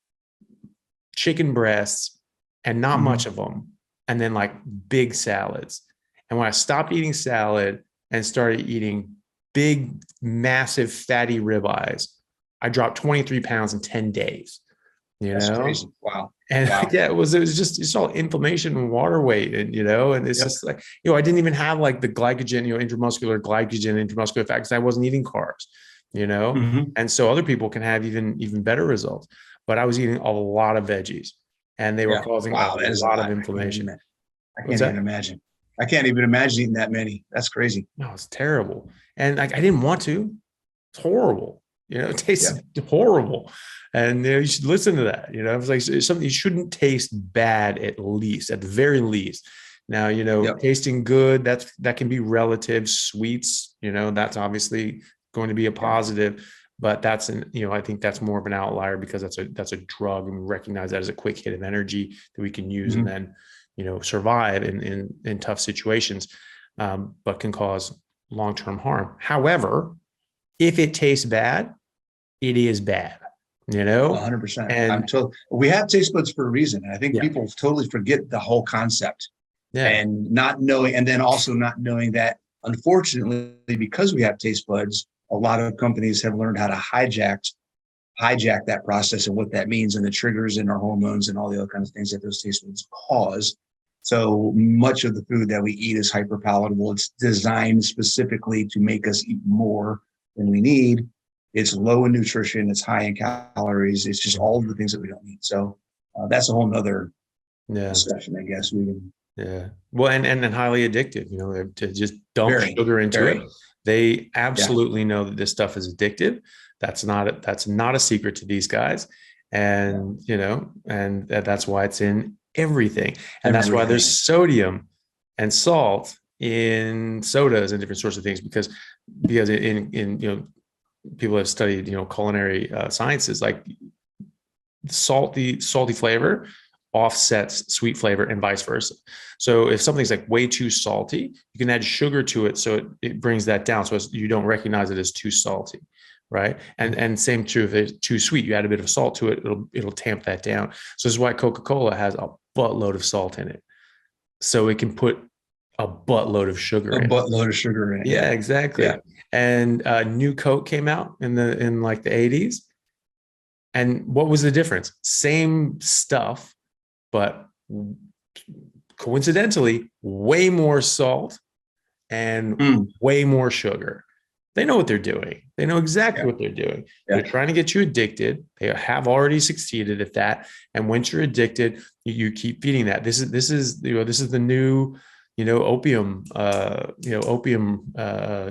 chicken breasts, and not much of them. And then like big salads. And when I stopped eating salad and started eating big, massive, fatty ribeyes, I dropped 23 pounds in 10 days, That's crazy. Wow. And Wow. yeah, it was just, it's all inflammation and water weight. And it's Yep. just like, I didn't even have like the glycogen, intramuscular glycogen, intramuscular fat, because I wasn't eating carbs, and so other people can have even better results. But I was eating a lot of veggies and they were Yeah. causing Wow. a That is a lot of lot. inflammation. I What's can't even that? imagine. I can't even imagine eating that many. That's crazy. No, it's terrible. And like, I didn't want to. It's horrible. It tastes Yeah. horrible. And you should listen to that. It's like it's something, it shouldn't taste bad, at the very least. Now, Yep. tasting good, that can be relative. Sweets, that's obviously going to be a positive, but I think that's more of an outlier, because that's a drug, and we recognize that as a quick hit of energy that we can use and then, survive in tough situations, but can cause long-term harm. However, if it tastes bad, it is bad, 100%. and We have taste buds for a reason. And I think yeah, people totally forget the whole concept, yeah, and not knowing, and then also not knowing that, unfortunately, because we have taste buds, a lot of companies have learned how to hijack that process and what that means, and the triggers and our hormones and all the other kinds of things that those taste buds cause. So much of the food that we eat is hyper palatable. It's designed specifically to make us eat more than we need. It's low in nutrition. It's high in calories. It's just all of the things that we don't need. So that's a whole nother discussion, I guess. Yeah. Well, and highly addictive, to just dump sugar into it. They absolutely know that this stuff is addictive. That's not a secret to these guys. And, and that's why it's in everything. And that's why there's sodium and salt in sodas and different sorts of things, because in people have studied, culinary sciences, like salty flavor offsets sweet flavor and vice versa. So if something's like way too salty, you can add sugar to it, so it brings that down, so you don't recognize it as too salty, right? And same true if it's too sweet, you add a bit of salt to it, it'll tamp that down. So this is why Coca-Cola has a buttload of salt in it, so it can put a buttload of sugar in it. Yeah, exactly. Yeah. And new Coke came out in like the 80s. And what was the difference? Same stuff, but coincidentally, way more salt and way more sugar. They know what they're doing. They know exactly what they're doing. They're trying to get you addicted. They have already succeeded at that. And once you're addicted, you keep feeding that. This is the new, opium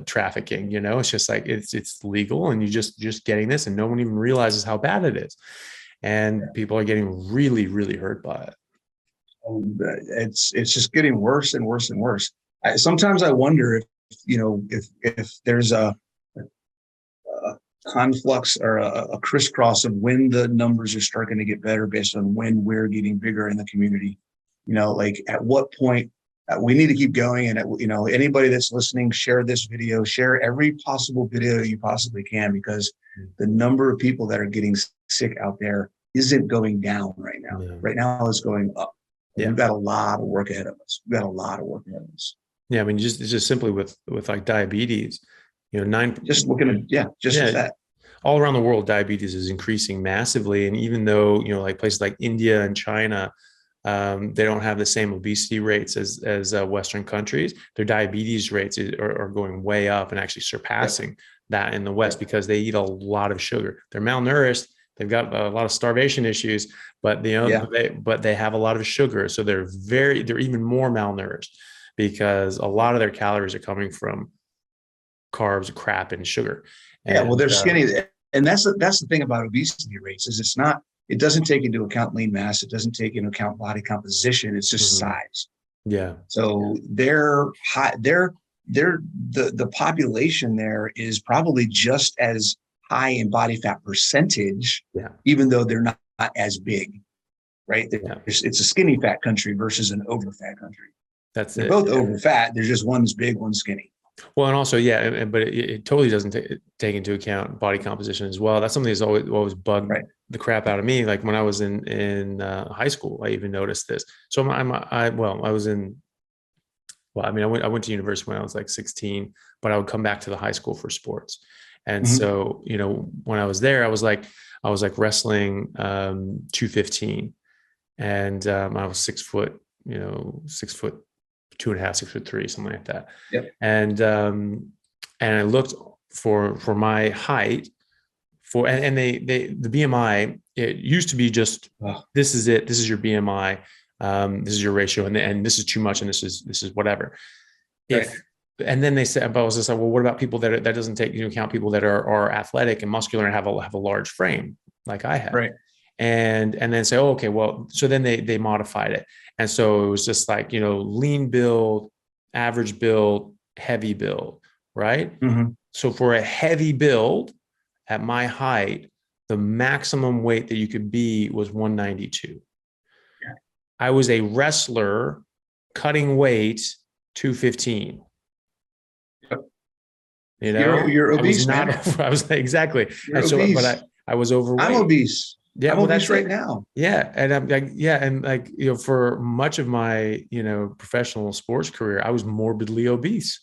trafficking. It's just like it's legal, and you just getting this, and no one even realizes how bad it is, and people are getting really, really hurt by it. It's just getting worse and worse and worse. Sometimes I wonder if there's a conflux or a crisscross of when the numbers are starting to get better based on when we're getting bigger in the community. Like at what point we need to keep going. And anybody that's listening, share this video, share every possible video you possibly can, because the number of people that are getting sick out there isn't going down right now. Yeah. Right now it's going up. Yeah. We've got a lot of work ahead of us. Yeah, I mean, just simply with like diabetes, just looking at that. All around the world, diabetes is increasing massively, and even though like places like India and China, they don't have the same obesity rates as Western countries, their diabetes rates are going way up and actually surpassing that in the West, because they eat a lot of sugar. They're malnourished. They've got a lot of starvation issues, but they have a lot of sugar, so they're even more malnourished, because a lot of their calories are coming from carbs, crap, and sugar. Yeah, well, And they're skinny, and that's the thing about obesity rates is it doesn't take into account lean mass, it doesn't take into account body composition, it's just mhm. size. Yeah. So they're high, the population there is probably just as high in body fat percentage, Yeah. even though they're not as big, right? Yeah. It's a skinny fat country versus an over fat country. That's They're it. both Yeah. over fat. There's just one's big, one's skinny. Well, and also, yeah, but it totally doesn't take into account body composition as well. That's something that's always bugged Right. the crap out of me. Like when I was in high school, I even noticed this. So I was in. Well, I mean, I went to university when I was like 16, but I would come back to the high school for sports. And Mm-hmm. so, when I was there, I was like wrestling 215, and I was 6 foot, 6 foot 2.5, 6'3", something like that. Yep. And I looked for my height and the BMI, it used to be just, this is it. This is your BMI. This is your ratio, and this is too much, and this is whatever. Right. And then they said, but I was just like, well, what about people that doesn't take into account people that are athletic and muscular and have a large frame like I have, Right. and then say, oh, okay, well, so then they modified it, and so it was just like lean build, average build, heavy build, right? Mm-hmm. So for a heavy build at my height, the maximum weight that you could be was 192. I was a wrestler cutting weight 215. You're obese, man. I was exactly. You're And so, obese. but I was overweight. I'm obese. Yeah, I'm well, obese that's right it. now. Yeah, and I'm like, yeah, and like for much of my professional sports career, I was morbidly obese.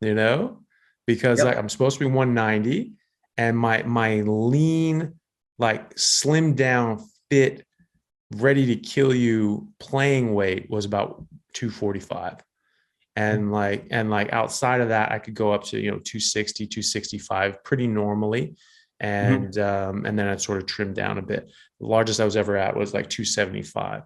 Because Yep. like I'm supposed to be 190, and my lean, like slimmed down, fit, ready to kill you playing weight was about 245. And like outside of that, I could go up to 260, 265 pretty normally. And and then I'd sort of trim down a bit. The largest I was ever at was like 275,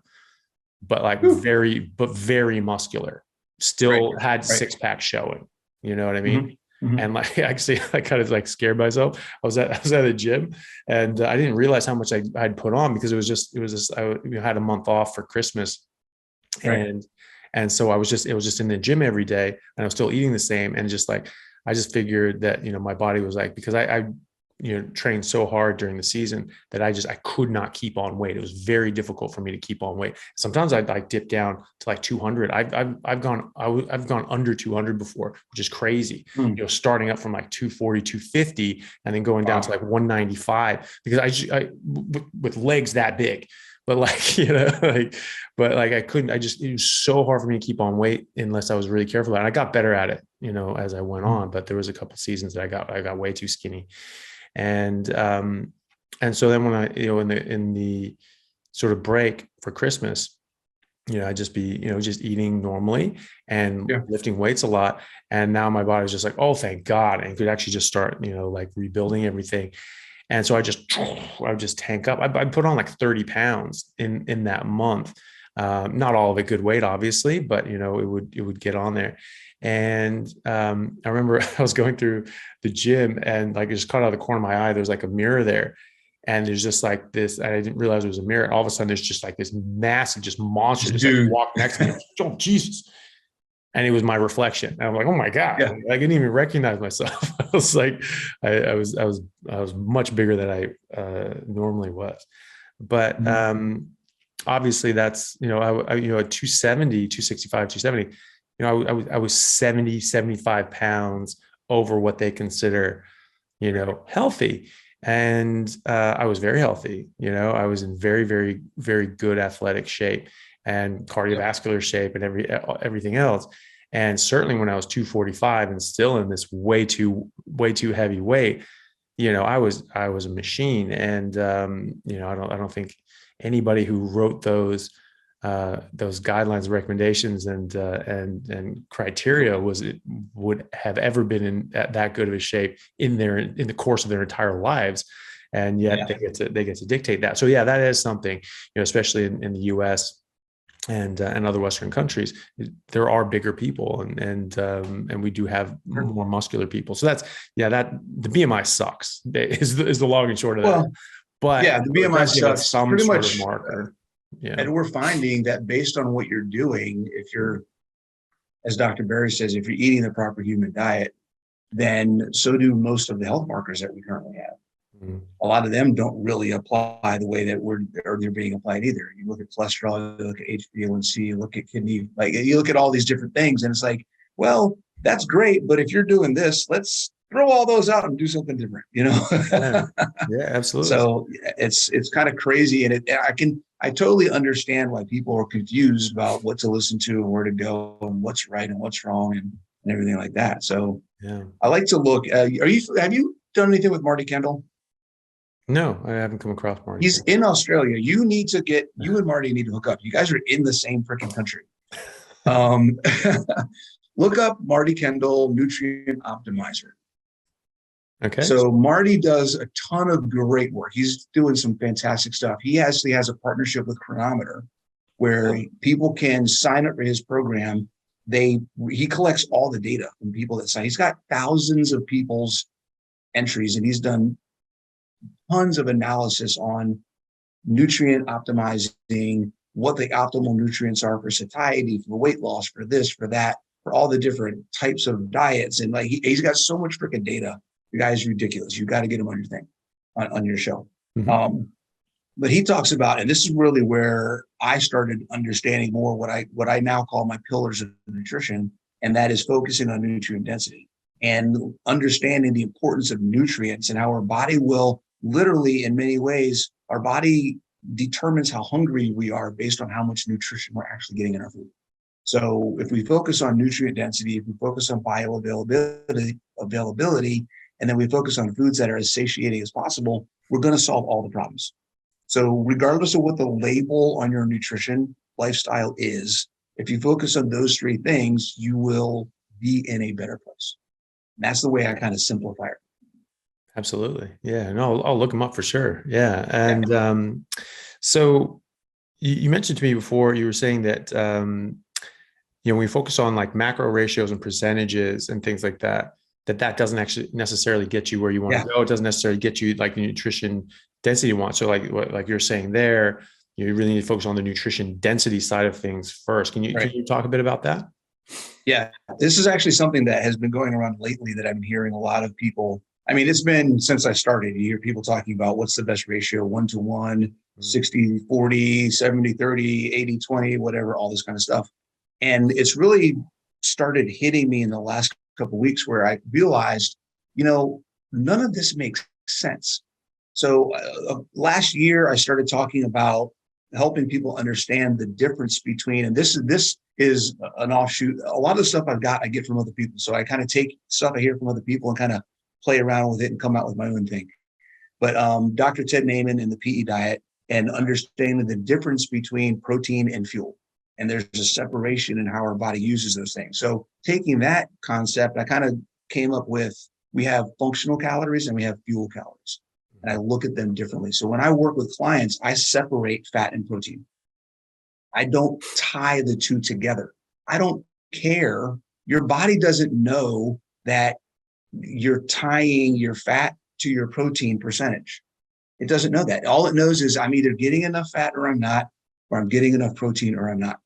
but like very muscular. Still had six pack showing. You know what I mean? Mm-hmm. And like actually, I kind of like scared myself. I was at the gym, and I didn't realize how much I'd put on, because it was just I had a month off for Christmas, and so it was just in the gym every day, and I was still eating the same, and just like I just figured that my body was like, because I trained so hard during the season that I could not keep on weight. It was very difficult for me to keep on weight. Sometimes I'd like dip down to like 200. I've gone under 200 before, which is crazy. Starting up from like 240, 250, and then going down to like 195, because I with legs that big. But like, I couldn't, it was so hard for me to keep on weight unless I was really careful. And I got better at it, as I went on, but there was a couple of seasons that I got way too skinny. And so then when I, in the sort of break for Christmas, I'd just be, just eating normally and lifting weights a lot. And now my body was just like, oh, thank God. And could actually just start, like rebuilding everything. And so I would just tank up. I put on like 30 pounds in that month. Not all of it good weight, obviously, but it would get on there. And I remember I was going through the gym, and like I just caught out of the corner of my eye, there's like a mirror there. And there's just like this, I didn't realize it was a mirror. All of a sudden there's just like this massive, just monster just like walked next to me. Oh, Jesus. And it was my reflection. And I'm like, oh my God. Yeah. I didn't even recognize myself. I was like, I was much bigger than I normally was. But obviously that's, at 270, 265, 270, I was 70, 75 pounds over what they consider, healthy. And I was very healthy. I was in very, very, very good athletic shape and cardiovascular shape and everything else. And certainly when I was 245 and still in this way too heavy weight, I was a machine. And I don't think anybody who wrote those guidelines, recommendations, and criteria would have ever been in that good of a shape in the course of their entire lives. And yet they get to dictate that. So yeah, that is something, especially in the US, and other Western countries, there are bigger people, and we do have more muscular people. So that the BMI sucks is the long and short of that. Well, But yeah, the BMI sucks some pretty sort much. of marker. Yeah. And we're finding that based on what you're doing, if you're, as Dr. Berry says, if you're eating the proper human diet, then so do most of the health markers that we currently have. Mm-hmm. A lot of them don't really apply the way that they're being applied either. You look at cholesterol, you look at HbA1c, you look at kidney, like you look at all these different things, and it's like, well, that's great, but if you're doing this, let's throw all those out and do something different, Yeah, absolutely. So it's kind of crazy, and I totally understand why people are confused about what to listen to and where to go and what's right and what's wrong and everything like that. So yeah, I like to look. Have you done anything with Marty Kendall? no, I haven't come across Marty. He's in Australia. You and Marty need to hook up. You guys are in the same freaking country. Look up Marty Kendall Nutrient Optimizer. Okay. So Marty does a ton of great work. He's doing some fantastic stuff. He actually has a partnership with Chronometer where people can sign up for his program. He collects all the data from people that sign. He's got thousands of people's entries, and he's done tons of analysis on nutrient optimizing, what the optimal nutrients are for satiety, for weight loss, for this, for that, for all the different types of diets. And like he's got so much freaking data. The guy's ridiculous. You got to get him on your thing, on your show. Mm-hmm. But he talks about, and this is really where I started understanding more what I now call my pillars of nutrition, and that is focusing on nutrient density and understanding the importance of nutrients and how our body will literally, in many ways, our body determines how hungry we are based on how much nutrition we're actually getting in our food. So if we focus on nutrient density, if we focus on bioavailability, and then we focus on foods that are as satiating as possible, we're going to solve all the problems. So regardless of what the label on your nutrition lifestyle is, if you focus on those three things, you will be in a better place. And that's the way I kind of simplify it. Absolutely. Yeah. No, I'll look them up for sure. Yeah. And so you mentioned to me before, you were saying that, when we focus on like macro ratios and percentages and things like that, that doesn't actually necessarily get you where you want to go. It doesn't necessarily get you like the nutrition density you want. So like you're saying there, you really need to focus on the nutrition density side of things first. Can you talk a bit about that? Yeah, this is actually something that has been going around lately that I've been hearing a lot of people. I mean, it's been since I started, you hear people talking about what's the best ratio, 1-to-1, 60-40, 70-30, 80-20, whatever, all this kind of stuff. And it's really started hitting me in the last couple of weeks where I realized, none of this makes sense. So last year, I started talking about helping people understand the difference between, and this is an offshoot. A lot of the stuff I get from other people. So I kind of take stuff I hear from other people and kind of play around with it and come out with my own thing. But Dr. Ted Naiman and the PE diet and understanding the difference between protein and fuel. And there's a separation in how our body uses those things. So taking that concept, I kind of came up with, we have functional calories and we have fuel calories. And I look at them differently. So when I work with clients, I separate fat and protein. I don't tie the two together. I don't care. Your body doesn't know that you're tying your fat to your protein percentage. It doesn't know that. All it knows is I'm either getting enough fat or I'm not, or I'm getting enough protein or I'm not.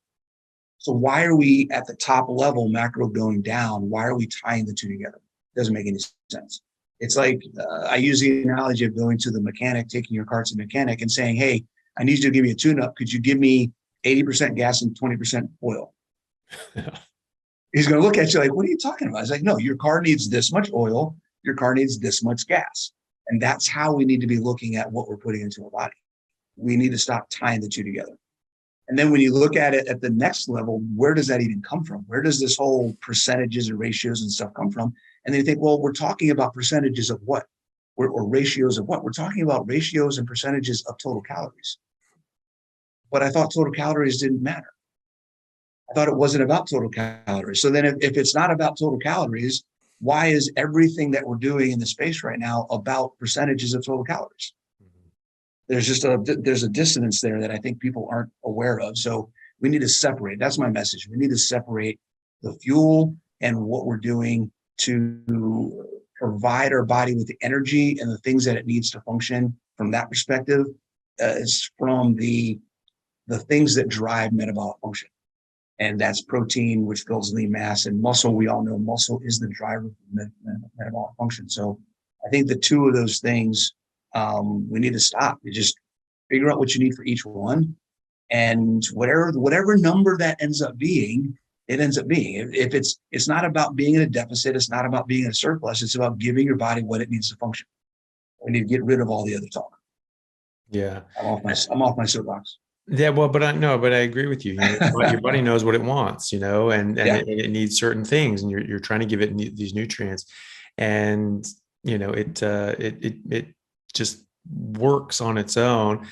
So why are we at the top level macro going down? Why are we tying the two together? It doesn't make any sense. It's like I use the analogy of going to the mechanic, taking your car to the mechanic and saying, hey, I need you to give me a tune-up. Could you give me 80% gas and 20% oil? Yeah. He's going to look at you like, what are you talking about? It's like, no, your car needs this much oil. Your car needs this much gas. And that's how we need to be looking at what we're putting into our body. We need to stop tying the two together. And then when you look at it at the next level, where does that even come from? Where does this whole percentages and ratios and stuff come from? And then you think, well, we're talking about percentages of what? Or ratios of what? We're talking about ratios and percentages of total calories. But I thought total calories didn't matter. I thought it wasn't about total calories. So then if it's not about total calories, why is everything that we're doing in the space right now about percentages of total calories? There's a dissonance there that I think people aren't aware of. So We need to separate. That's my message. We need to separate the fuel and what we're doing to provide our body with the energy and the things that it needs to function from that perspective, is from the things that drive metabolic function. And that's protein, which builds lean mass, and muscle. We all know muscle is the driver of metabolic function. So I think the two of those things, we need to stop. You just figure out what you need for each one. And whatever number that ends up being, it ends up being. If it's not about being in a deficit, it's not about being in a surplus, it's about giving your body what it needs to function. We need to get rid of all the other talk. Yeah. I'm off my soapbox. Yeah, well, but I agree with you. Your body knows what it wants, and Yeah. it needs certain things, and you're trying to give it these nutrients, and it just works on its own.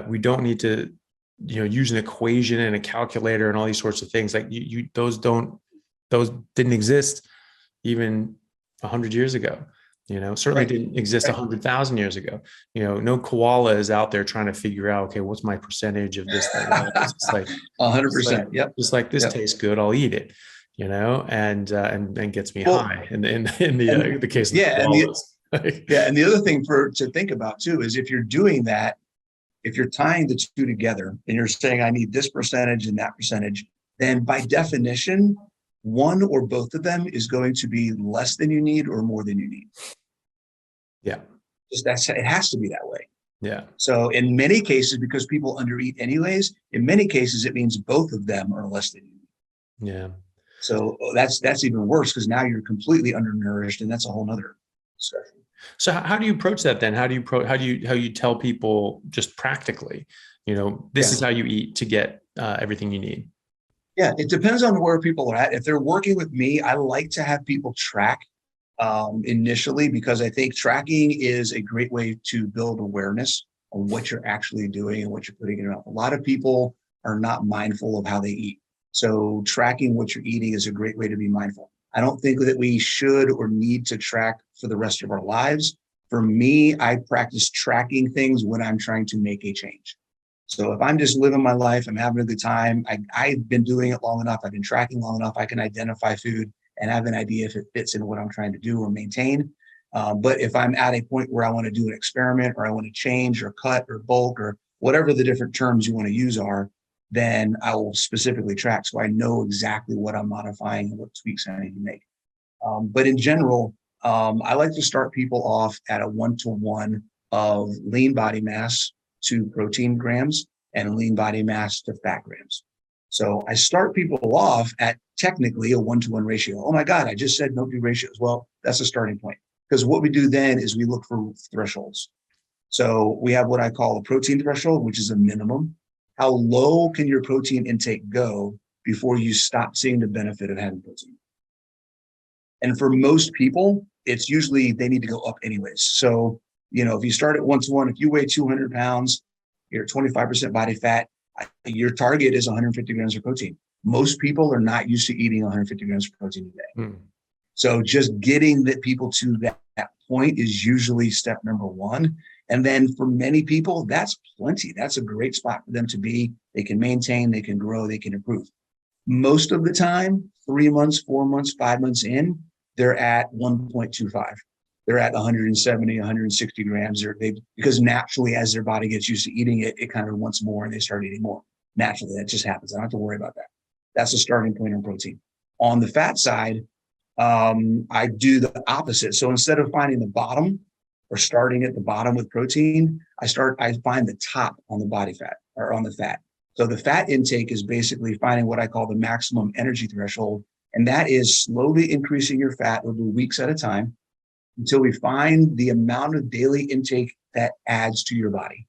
We don't need to, use an equation and a calculator and all these sorts of things. Like those didn't exist even 100 years ago. Certainly didn't exist 100,000 years ago. No koala is out there trying to figure out, okay, what's my percentage of this thing? It's just like 100%. Yep. Just like this tastes good, I'll eat it. And gets me high. In the case of koalas. And the other thing to think about too is if you're doing that, if you're tying the two together and you're saying I need this percentage and that percentage, then by definition, one or both of them is going to be less than you need or more than you need. Yeah. It has to be that way. Yeah. So in many cases, because people undereat anyways, in many cases, it means both of them are less than you need. Yeah. So that's even worse because now you're completely undernourished, and that's a whole nother discussion. So how do you approach that then? How do you tell people just practically, this is how you eat to get everything you need? Yeah, it depends on where people are at. If they're working with me, I like to have people track initially, because I think tracking is a great way to build awareness on what you're actually doing and what you're putting in your mouth. A lot of people are not mindful of how they eat. So tracking what you're eating is a great way to be mindful. I don't think that we should or need to track for the rest of our lives. For me, I practice tracking things when I'm trying to make a change. So if I'm just living my life, I'm having a good time, I've been doing it long enough, I've been tracking long enough, I can identify food and have an idea if it fits in what I'm trying to do or maintain. But if I'm at a point where I want to do an experiment, or I want to change or cut or bulk or whatever the different terms you want to use are, then I will specifically track so I know exactly what I'm modifying and what tweaks I need to make. But in general, I like to start people off at a 1-to-1 of lean body mass to protein grams and lean body mass to fat grams. So I start people off at technically a 1-to-1 ratio. Oh my God, I just said don't do ratios. Well, that's a starting point, because what we do then is we look for thresholds. So we have what I call a protein threshold, which is a minimum. How low can your protein intake go before you stop seeing the benefit of having protein? And for most people, it's usually they need to go up anyways. So, if you start at 1-to-1, if you weigh 200 pounds, you're 25% body fat, your target is 150 grams of protein. Most people are not used to eating 150 grams of protein a day. So just getting the people to that point is usually step number one. And then for many people, that's plenty. That's a great spot for them to be. They can maintain, they can grow, they can improve. Most of the time, 3 months, 4 months, 5 months in, they're at 1.25. They're at 170, 160 grams. Because naturally, as their body gets used to eating it, it kind of wants more and they start eating more. Naturally, that just happens. I don't have to worry about that. That's the starting point on protein. On the fat side, I do the opposite. So instead of finding the bottom or starting at the bottom with protein, I find the top on the body fat or on the fat. So the fat intake is basically finding what I call the maximum energy threshold. And that is slowly increasing your fat over weeks at a time until we find the amount of daily intake that adds to your body.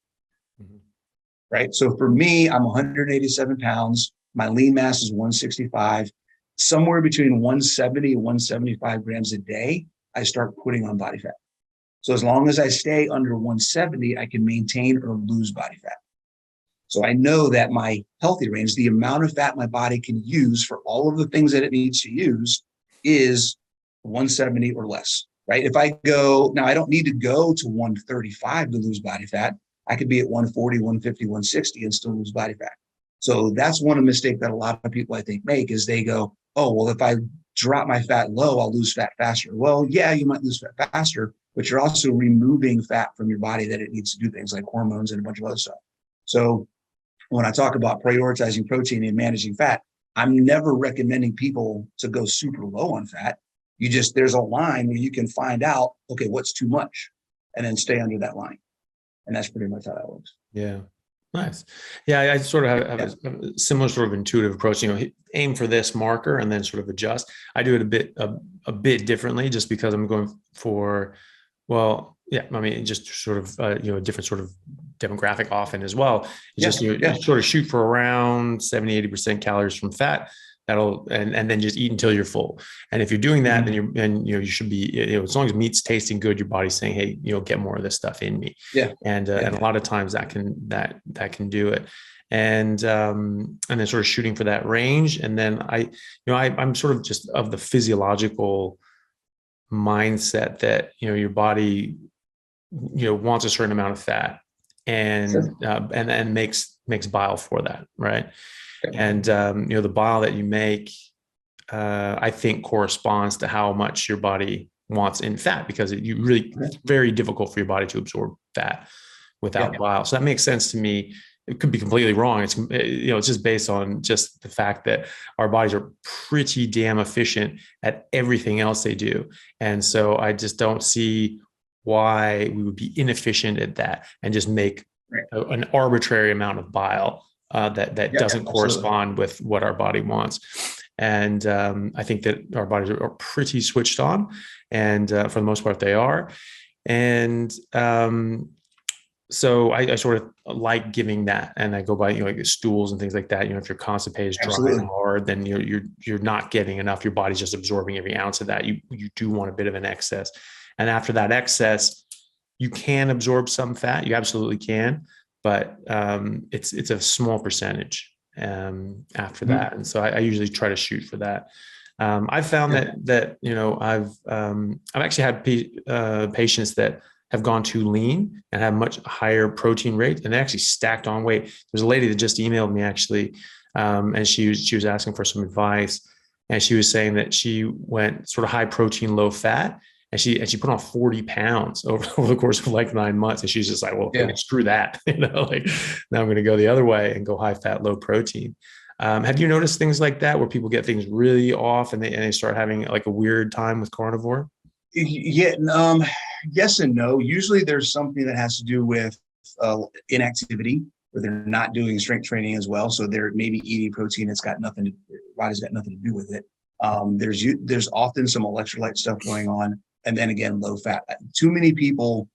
Right. So for me, I'm 187 pounds. My lean mass is 165. Somewhere between 170 and 175 grams a day, I start putting on body fat. So as long as I stay under 170, I can maintain or lose body fat. So I know that my healthy range, the amount of fat my body can use for all of the things that it needs to use, is 170 or less, right? If I go, now I don't need to go to 135 to lose body fat. I could be at 140, 150, 160 and still lose body fat. So that's one mistake that a lot of people I think make is they go, oh, well, if I drop my fat low, I'll lose fat faster. Well, yeah, you might lose fat faster, but you're also removing fat from your body that it needs to do things like hormones and a bunch of other stuff. So when I talk about prioritizing protein and managing fat, I'm never recommending people to go super low on fat. There's a line where you can find out, okay, what's too much, and then stay under that line. And that's pretty much how that works. Yeah. Nice. Yeah. I sort of have a similar sort of intuitive approach, aim for this marker and then sort of adjust. I do it a bit differently just because I'm going for, well, yeah, I mean, just sort of, a different sort of demographic often as well. It's you sort of shoot for around 70-80% calories from fat. And then just eat until you're full. And if you're doing that, then you should be, as long as meat's tasting good, your body's saying, hey, get more of this stuff in me. Yeah. And a lot of times that can do it. And then sort of shooting for that range. And then I'm sort of just of the physiological mindset that, your body, wants a certain amount of fat and makes bile for that. Right. And, the bile that you make, I think corresponds to how much your body wants in fat, because it's very difficult for your body to absorb fat without bile. So that makes sense to me. It could be completely wrong. It's, it's just based on just the fact that our bodies are pretty damn efficient at everything else they do. And so I just don't see why we would be inefficient at that and just make an arbitrary amount of bile that doesn't correspond with what our body wants. And I think that our bodies are pretty switched on, and for the most part they are. And so I sort of like giving that, and I go by like stools and things like that. If your constipated is dry and hard, then you're not getting enough. Your body's just absorbing every ounce of that. You do want a bit of an excess, and after that excess, you can absorb some fat. You absolutely can. But it's a small percentage after that, and so I usually try to shoot for that. I've found that I've actually had patients that have gone too lean and have much higher protein rate, and they actually stacked on weight. There's a lady that just emailed me actually, and she was asking for some advice, and she was saying that she went sort of high protein, low fat. And she put on 40 pounds over the course of like 9 months. And she's just like, well, screw that. Now I'm going to go the other way and go high fat, low protein. Have you noticed things like that where people get things really off and they start having like a weird time with carnivore? Yeah. Yes and no. Usually there's something that has to do with inactivity, where they're not doing strength training as well. So they're maybe eating protein. Body's got nothing to do with it. There's often some electrolyte stuff going on. And then again, low fat. Too many people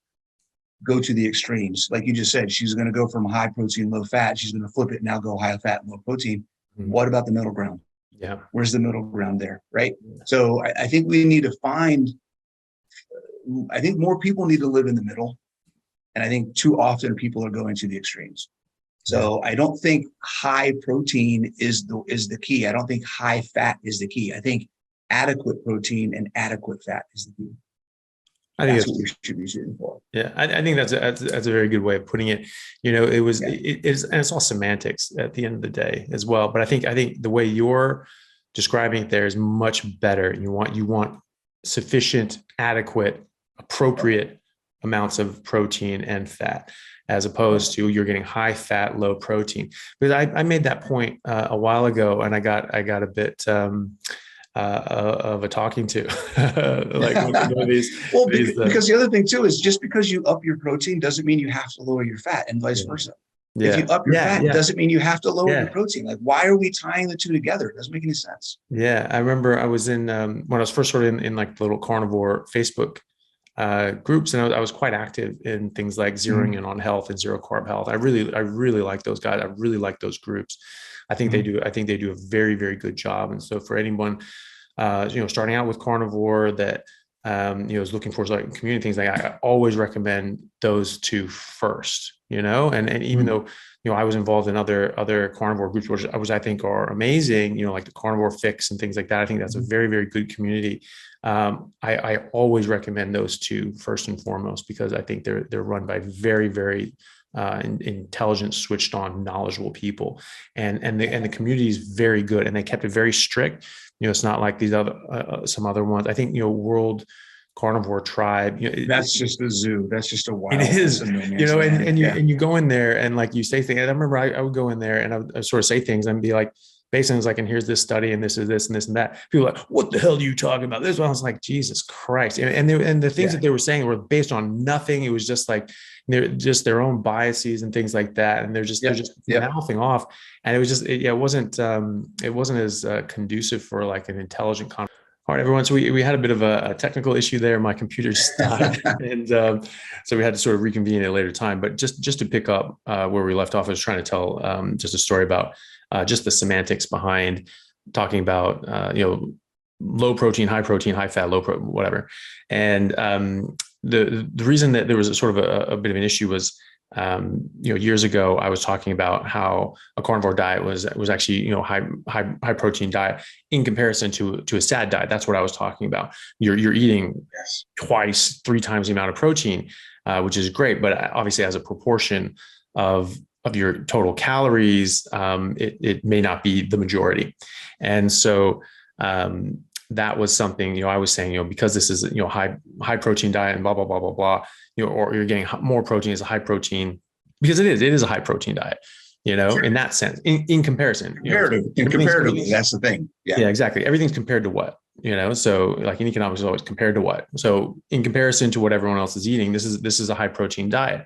go to the extremes. Like you just said, she's going to go from high protein, low fat. She's going to flip it and now go high fat, low protein. Mm-hmm. What about the middle ground? Yeah. Where's the middle ground there? Right. Yeah. So I think we need to I think more people need to live in the middle. And I think too often people are going to the extremes. So I don't think high protein is the key. I don't think high fat is the key. I think adequate protein and adequate fat is the key. I think that's what we should be shooting for. Yeah, I think that's a very good way of putting it. It's all semantics at the end of the day as well. But I think the way you're describing it there is much better. You want sufficient, adequate, appropriate amounts of protein and fat, as opposed to you're getting high fat, low protein. Because I made that point a while ago, and I got a bit of a talking to. Because the other thing too is just because you up your protein doesn't mean you have to lower your fat, and vice versa. Yeah. If you up your fat, it doesn't mean you have to lower your protein. Like, why are we tying the two together? It doesn't make any sense. Yeah, I remember I was in when I was first sort of in like the little carnivore Facebook groups, and I was quite active in things like zeroing in on health and zero carb health. I really like those guys. I really like those groups. I think they do a very, very good job. And so for anyone, starting out with carnivore that, is looking for like community things, like I always recommend those two first, and even though, I was involved in other carnivore groups, which I think are amazing, like the Carnivore Fix and things like that. I think that's a very, very good community. I always recommend those two first and foremost, because I think they're run by very, very intelligent, switched on, knowledgeable people, and the community is very good, and they kept it very strict. It's not like these other some other ones. I think World Carnivore Tribe. That's just a zoo. That's just a wild. It is, no man's land. and you go in there and like you say things. I remember I would go in there and I would sort of say things and be like, basically, it's like, and here's this study, and this is this and this and that. People are like, what the hell are you talking about? This one, I was like, Jesus Christ. And the things that they were saying were based on nothing. It was just like, they're just their own biases and things like that. And they're just mouthing off. And it was just, it wasn't as conducive for like an intelligent conversation. All right, everyone. So we had a bit of a technical issue there. My computer just died, and so we had to sort of reconvene at a later time. But just to pick up where we left off, I was trying to tell just a story about just the semantics behind talking about low protein, high fat, low protein, whatever. And the reason that there was a sort of a bit of an issue was years ago I was talking about how a carnivore diet was actually high protein diet in comparison to a SAD diet. That's what I was talking about. You're eating twice, 3 times the amount of protein, which is great, but obviously as a proportion of your total calories, it may not be the majority. And so that was something, I was saying, because this is, high protein diet and blah, blah, blah, blah, blah, or you're getting more protein as a high protein, because it is a high protein diet, in that sense, in comparison. Comparatively, that's the thing. Yeah, exactly. Everything's compared to what, so like in economics is always compared to what. So in comparison to what everyone else is eating, this is a high protein diet.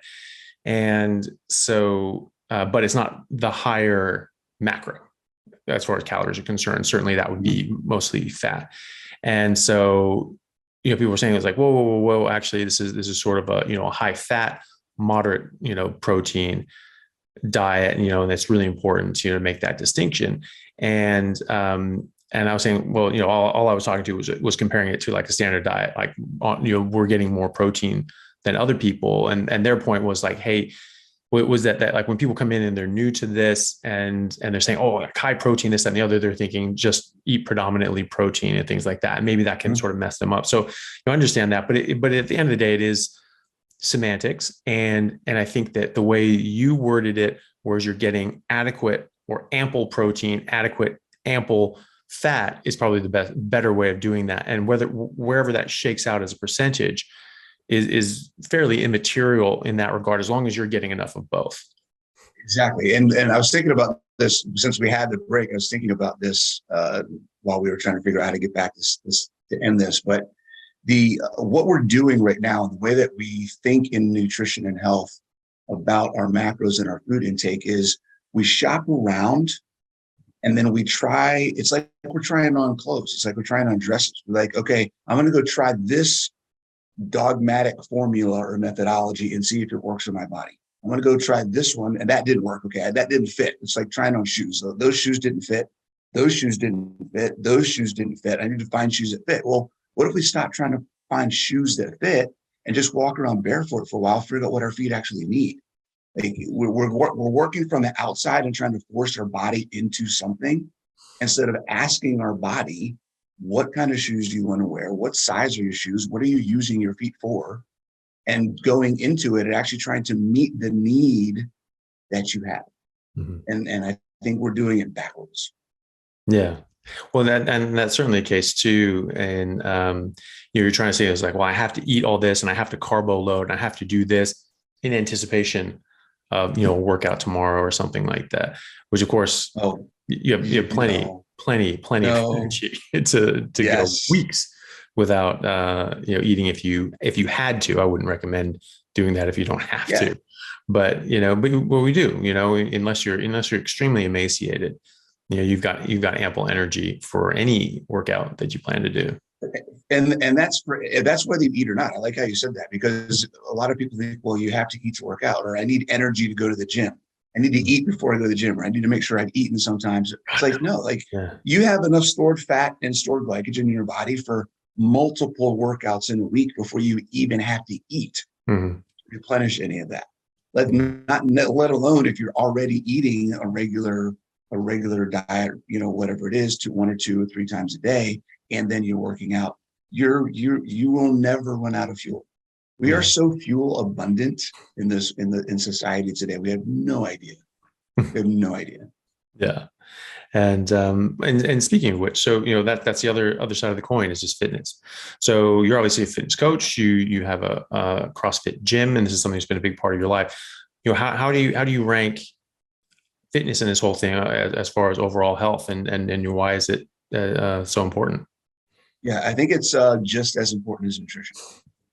And so, but it's not the higher macro as far as calories are concerned. Certainly that would be mostly fat. And so, people were saying, it was like, whoa, actually this is sort of a high fat, moderate, protein diet, and that's really important to make that distinction. And I was saying, well, all I was talking to was comparing it to like a standard diet, like, we're getting more protein than other people. And their point was like, hey, was that like when people come in and they're new to this and they're saying, oh, like high protein, this, that, and the other, they're thinking just eat predominantly protein and things like that. And maybe that can sort of mess them up. So you understand that, but at the end of the day, it is semantics. And I think that the way you worded it, whereas you're getting adequate or ample protein, adequate, ample fat is probably the better way of doing that. And wherever that shakes out as a percentage is fairly immaterial in that regard, as long as you're getting enough of both. Exactly. And I was thinking about this since we had the break. I was thinking about this while we were trying to figure out how to get back this to end this. But what we're doing right now, the way that we think in nutrition and health about our macros and our food intake is we shop around and then we try. It's like we're trying on clothes. It's like we're trying on dresses. We're like, okay, I'm going to go try this dogmatic formula or methodology and see if it works for my body. I'm going to go try this one, and that didn't work. Okay, that didn't fit. It's like trying on shoes. So those shoes didn't fit. Those shoes didn't fit. Those shoes didn't fit. I need to find shoes that fit. Well, what if we stop trying to find shoes that fit and just walk around barefoot for a while, figure out what our feet actually need? Like we're working from the outside and trying to force our body into something instead of asking our body, what kind of shoes do you want to wear? What size are your shoes? What are you using your feet for? And going into it and actually trying to meet the need that you have. Mm-hmm. And I think we're doing it backwards. Yeah. Well, that's certainly the case too. And you're trying to say it's like, well, I have to eat all this and I have to carbo load and I have to do this in anticipation of, a workout tomorrow or something like that, which of course you have plenty of energy to go weeks without eating. If you had to, I wouldn't recommend doing that if you don't have to. But but what we do, unless you're extremely emaciated, you've got ample energy for any workout that you plan to do. And that's whether you eat or not. I like how you said that, because a lot of people think, well, you have to eat to work out, or I need energy to go to the gym. I need to eat before I go to the gym, or I need to make sure I've eaten sometimes. It's like, no, you have enough stored fat and stored glycogen in your body for multiple workouts in a week before you even have to eat to replenish any of that. Let alone if you're already eating a regular diet, whatever it is, 1 or 2 or 3 times a day, and then you're working out, you will never run out of fuel. We are so fuel abundant in society today. We have no idea. We have no idea. Yeah. And speaking of which, so that's the other side of the coin is just fitness. So you're obviously a fitness coach. You have a CrossFit gym, and this is something that's been a big part of your life. How do you rank fitness in this whole thing as far as overall health, and why is it so important? Yeah, I think it's just as important as nutrition,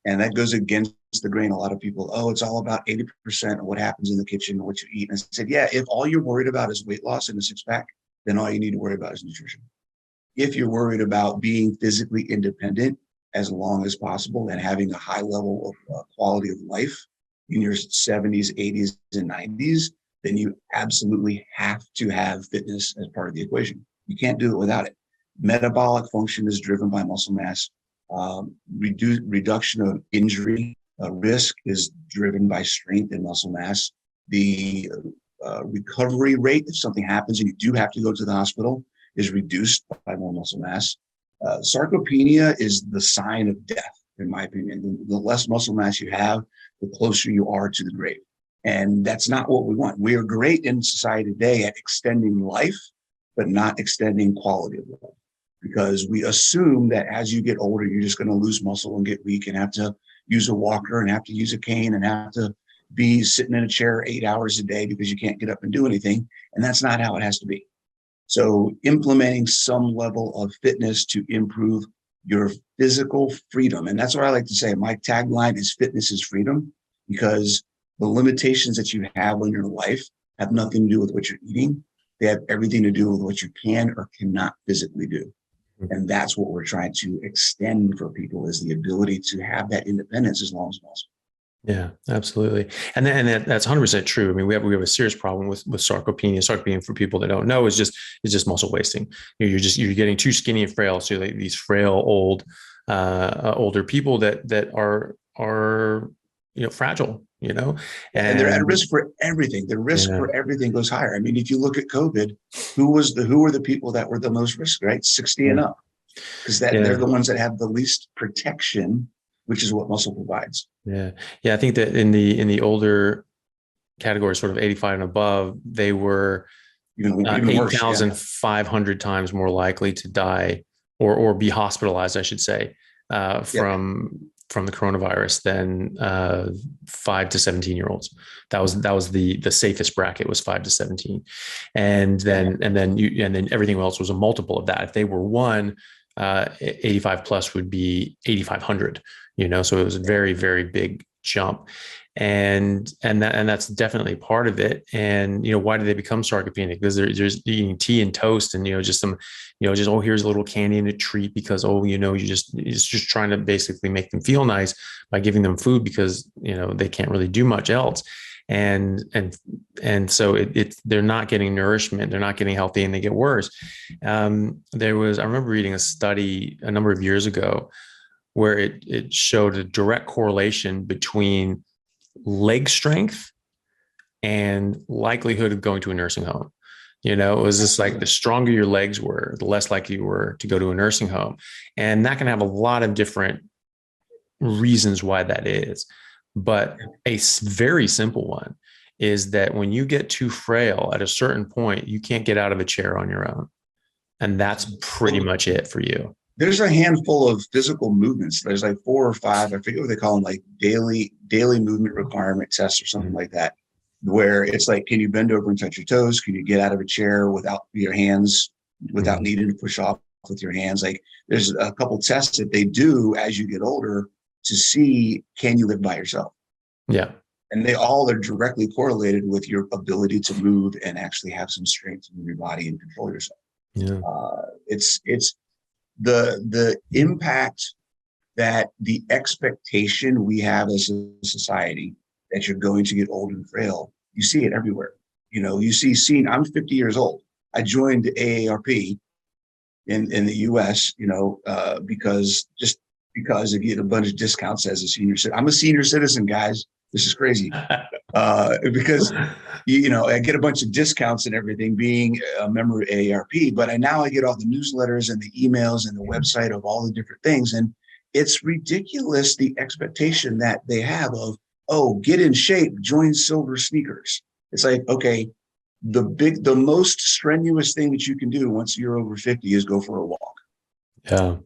and that goes against the grain. A lot of people, oh, it's all about 80% of what happens in the kitchen, what you eat. And I said, yeah, if all you're worried about is weight loss and a six pack, then all you need to worry about is nutrition. If you're worried about being physically independent as long as possible and having a high level of quality of life in your 70s, 80s, and 90s, then you absolutely have to have fitness as part of the equation. You can't do it without it. Metabolic function is driven by muscle mass. Reduction of injury risk is driven by strength and muscle mass. The recovery rate, if something happens and you do have to go to the hospital, is reduced by more muscle mass. Sarcopenia is the sign of death, in my opinion. The less muscle mass you have, the closer you are to the grave. And that's not what we want. We are great in society today at extending life, but not extending quality of life. Because we assume that as you get older, you're just going to lose muscle and get weak and have to use a walker and have to use a cane and have to be sitting in a chair 8 hours a day because you can't get up and do anything. And that's not how it has to be. So implementing some level of fitness to improve your physical freedom. And that's what I like to say. My tagline is fitness is freedom, because the limitations that you have in your life have nothing to do with what you're eating. They have everything to do with what you can or cannot physically do. And that's what we're trying to extend for people, is the ability to have that independence as long as possible. Yeah, absolutely. And that's 100% true. I mean, we have a serious problem with sarcopenia. Sarcopenia, for people that don't know, is just muscle wasting. You're getting too skinny and frail. So like these frail older people that are fragile, and they're at risk for everything. The risk for everything goes higher. I mean, if you look at COVID, who were the people that were the most risk, right? 60 and up, because they're the ones that have the least protection, which is what muscle provides. Yeah. I think that in the older category, sort of 85 and above, they were even 8,500 times more likely to die or be hospitalized, I should say, from the coronavirus than 5 to 17-year-olds. That was the safest bracket, was 5 to 17, and then everything else was a multiple of that. If they were 1, 85 plus would be 8,500. So it was a very, very big jump, and that's definitely part of it. And why do they become sarcopenic? Because they're just eating tea and toast, and just some, here's a little candy and a treat, because it's just trying to basically make them feel nice by giving them food, because they can't really do much else. And so they're not getting nourishment, they're not getting healthy, and they get worse. I remember reading a study a number of years ago where it showed a direct correlation between leg strength and likelihood of going to a nursing home. It was just like, the stronger your legs were, the less likely you were to go to a nursing home. And that can have a lot of different reasons why that is. But a very simple one is that when you get too frail at a certain point, you can't get out of a chair on your own. And that's pretty much it for you. There's a handful of physical movements. There's like 4 or 5, I forget what they call them, like daily movement requirement tests or something like that, where it's like, can you bend over and touch your toes? Can you get out of a chair without your hands, without needing to push off with your hands? Like, there's a couple tests that they do as you get older to see, can you live by yourself? Yeah. And they all are directly correlated with your ability to move and actually have some strength in your body and control yourself. Yeah. It's the impact that the expectation we have as a society that you're going to get old and frail, you see it everywhere. I'm 50 years old. I joined AARP in the US, because I get a bunch of discounts as a senior citizen. I'm a senior citizen, guys. This is crazy. Because, I get a bunch of discounts and everything being a member of AARP, but I get all the newsletters and the emails and the website of all the different things. And it's ridiculous, the expectation that they have of, oh, get in shape, join Silver Sneakers. It's like, okay, the most strenuous thing that you can do once you're over 50 is go for a walk. Yeah.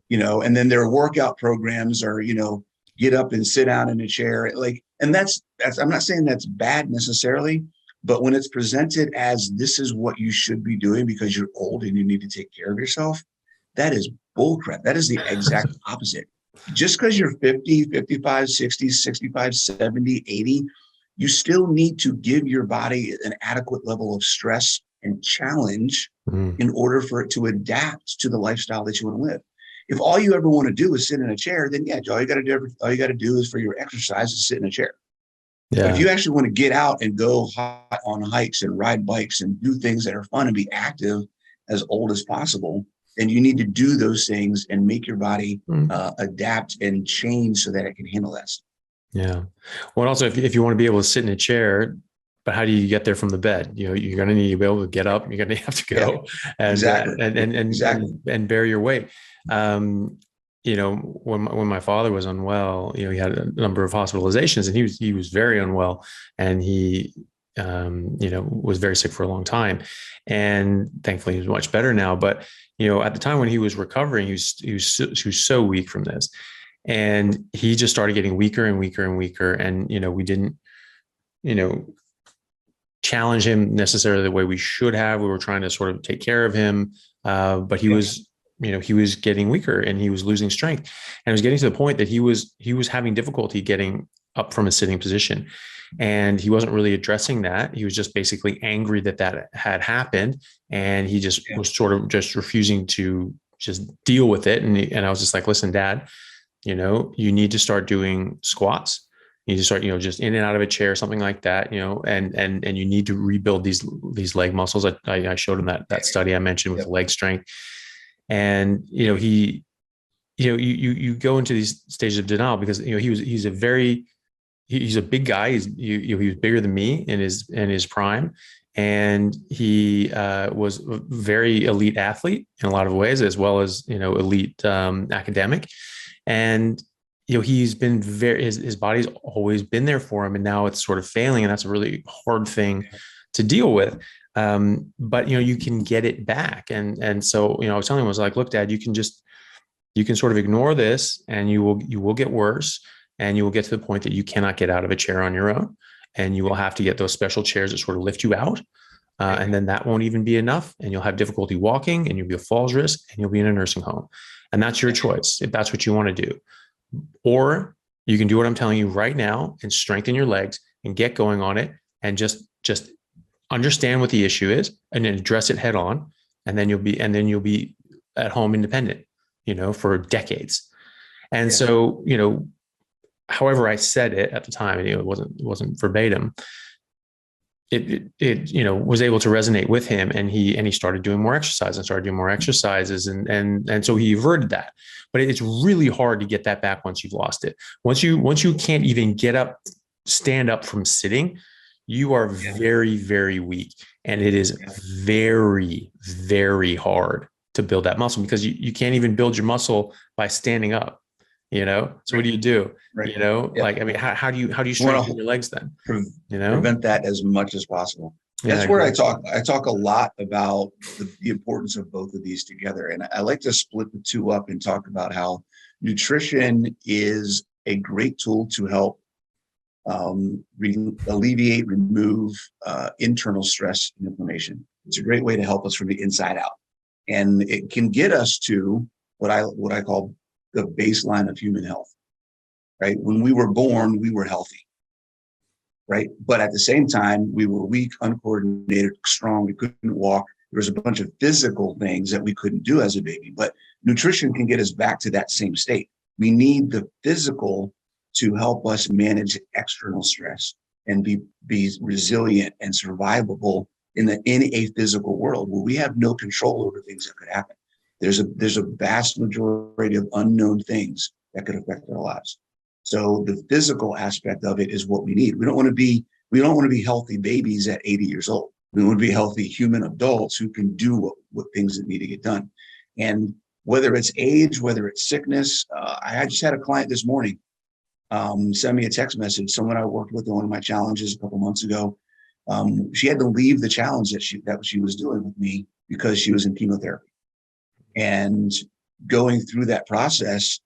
And then their workout programs are, get up and sit down in a chair. And that's, I'm not saying that's bad necessarily, but when it's presented as this is what you should be doing because you're old and you need to take care of yourself, that is bullcrap. That is the exact opposite. Just because you're 50, 55, 60, 65, 70, 80, you still need to give your body an adequate level of stress and challenge in order for it to adapt to the lifestyle that you want to live. If all you ever want to do is sit in a chair, then all you got to do is for your exercise is sit in a chair. Yeah. But if you actually want to get out and go on hikes and ride bikes and do things that are fun and be active as old as possible, then you need to do those things and make your body adapt and change so that it can handle that stuff. Yeah. Well, also, if you want to be able to sit in a chair, but how do you get there from the bed? You're going to need to be able to get up. You're going to have to go and bear your weight. When my father was unwell, he had a number of hospitalizations, and he was very unwell, and he, was very sick for a long time, and thankfully he's much better now. But, at the time when he was recovering, he was so weak from this, and he just started getting weaker and weaker and weaker. And, we didn't, challenge him necessarily the way we should have. We were trying to sort of take care of him. But he was getting weaker and he was losing strength, and it was getting to the point that he was having difficulty getting up from a sitting position. And he wasn't really addressing that. He was just basically angry that had happened. And he just was sort of just refusing to just deal with it. And I was just like, listen, Dad, you need to start doing squats. You need to start, just in and out of a chair, something like that, and you need to rebuild these leg muscles. I showed him that study I mentioned with leg strength. And, you go into these stages of denial because, he's a big guy. He was bigger than me in his prime. And he was a very elite athlete in a lot of ways, as well as, elite academic. And, he's been his body's always been there for him. And now it's sort of failing. And that's a really hard thing to deal with. But, you can get it back. And so, I was telling him, I was like, look, Dad, you can sort of ignore this, and you will get worse, and you will get to the point that you cannot get out of a chair on your own. And you will have to get those special chairs that sort of lift you out. And then that won't even be enough. And you'll have difficulty walking, and you'll be a falls risk, and you'll be in a nursing home. And that's your choice if that's what you want to do. Or you can do what I'm telling you right now and strengthen your legs and get going on it, and just understand what the issue is and then address it head on. And then you'll be at home independent, for decades. And so, however I said it at the time, it wasn't verbatim. It was able to resonate with him, and he started doing more exercise and started doing more exercises. And so he averted that, but it's really hard to get that back once you've lost it. Once you can't even stand up from sitting, you are very, very weak. And it is very, very hard to build that muscle, because you can't even build your muscle by standing up. So what do you do? How do you strengthen your legs then? Prevent that as much as possible. That's where I talk a lot about the importance of both of these together. And I like to split the two up and talk about how nutrition is a great tool to help alleviate, remove internal stress and inflammation. It's a great way to help us from the inside out. And it can get us to what I call the baseline of human health, right? When we were born, we were healthy, right? But at the same time, we were weak, uncoordinated, strong. We couldn't walk. There was a bunch of physical things that we couldn't do as a baby, but nutrition can get us back to that same state. We need the physical to help us manage external stress and be resilient and survivable in a physical world where we have no control over things that could happen. There's a vast majority of unknown things that could affect our lives. So the physical aspect of it is what we need. We don't want to be healthy babies at 80 years old. We want to be healthy human adults who can do what things that need to get done. And whether it's age, whether it's sickness. I just had a client this morning send me a text message. Someone I worked with on one of my challenges a couple months ago. She had to leave the challenge that she was doing with me because she was in chemotherapy. And going through that process,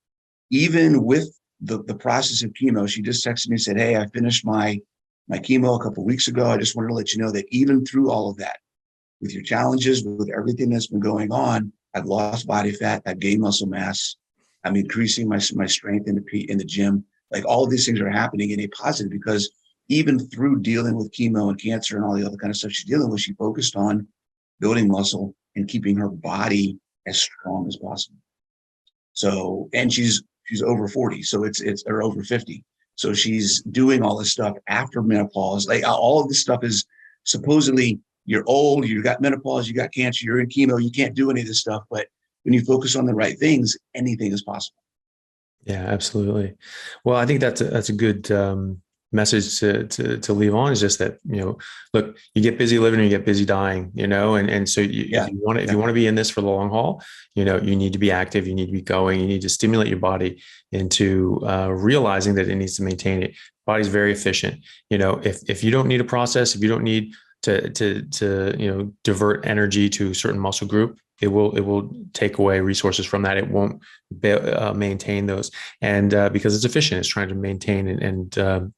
even with the process of chemo, she just texted me and said, "Hey, I finished my chemo a couple of weeks ago. I just wanted to let you know that even through all of that, with your challenges, with everything that's been going on, I've lost body fat, I've gained muscle mass, I'm increasing my strength in the gym. Like all of these things are happening in a positive because even through dealing with chemo and cancer and all the other kind of stuff she's dealing with, she focused on building muscle and keeping her body as strong as possible. So, and she's over 40, so it's or over 50. So she's doing all this stuff after menopause. Like all of this stuff is supposedly you're old, you got menopause, you got cancer, you're in chemo, you can't do any of this stuff. But when you focus on the right things, anything is possible. Yeah, absolutely. Well, I think that's a good message to leave on, is just that, look, you get busy living or you get busy dying, and so if you want to be in this for the long haul, you need to be active, you need to be going, you need to stimulate your body into realizing that it needs to maintain it. Body's very efficient. If you don't need a process, if you don't need to divert energy to a certain muscle group, it will take away resources from that. It won't maintain those, and because it's efficient, it's trying to maintain and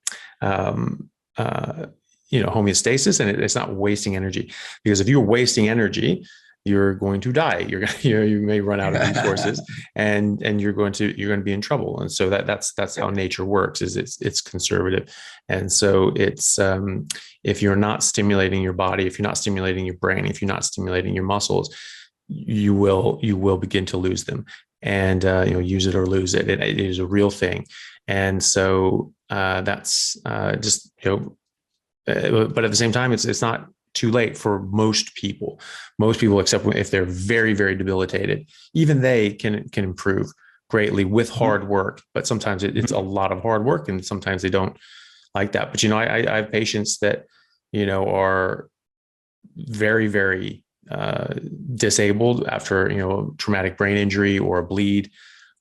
homeostasis, and it's not wasting energy. Because if you're wasting energy, you're going to die. You may run out of resources, and you're going to be in trouble. And so that's how nature works. Is it's conservative, and so it's if you're not stimulating your body, if you're not stimulating your brain, if you're not stimulating your muscles, you will begin to lose them, and use it or lose it. It is a real thing, and so that's just but at the same time, it's not too late for most people. Most people, except if they're very, very debilitated, even they can improve greatly with hard work. But sometimes it's a lot of hard work, and sometimes they don't like that. But I have patients that are very, very disabled after traumatic brain injury or a bleed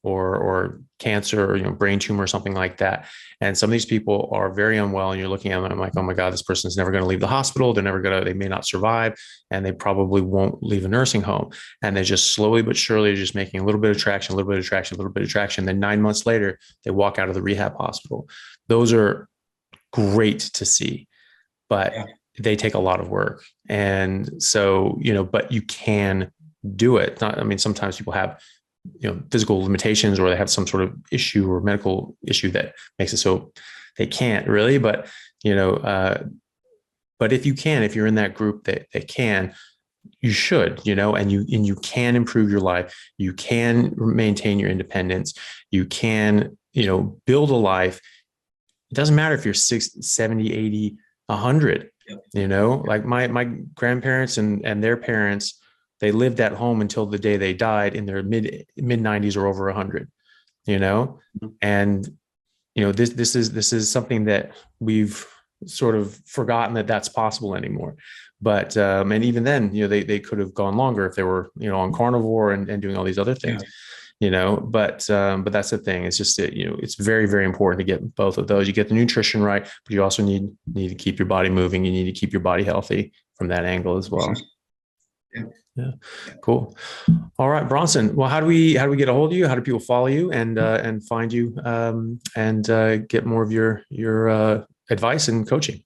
or cancer, or brain tumor or something like that. And some of these people are very unwell, and you're looking at them and I'm like, oh my God, this person's never going to leave the hospital. They may not survive, and they probably won't leave a nursing home. And they just slowly but surely are just making a little bit of traction, a little bit of traction, a little bit of traction. Then 9 months later, they walk out of the rehab hospital. Those are great to see, but they take a lot of work. And so, but you can do it. Sometimes people have physical limitations, or they have some sort of issue or medical issue that makes it so they can't really, but if you're in that group that can, you should, and you can improve your life. You can maintain your independence. You can, build a life. It doesn't matter if you're 60, 70, 80, 100, like my grandparents and their parents, they lived at home until the day they died in their mid 90s or over 100, and this is something that we've sort of forgotten that's possible anymore. But and even then, they could have gone longer if they were on carnivore and doing all these other things. But that's the thing. It's just it's very, very important to get both of those. You get the nutrition right, but you also need to keep your body moving. You need to keep your body healthy from that angle as well. Yeah. Cool. All right, Bronson. Well, how do we get a hold of you? How do people follow you and find you and get more of your advice and coaching?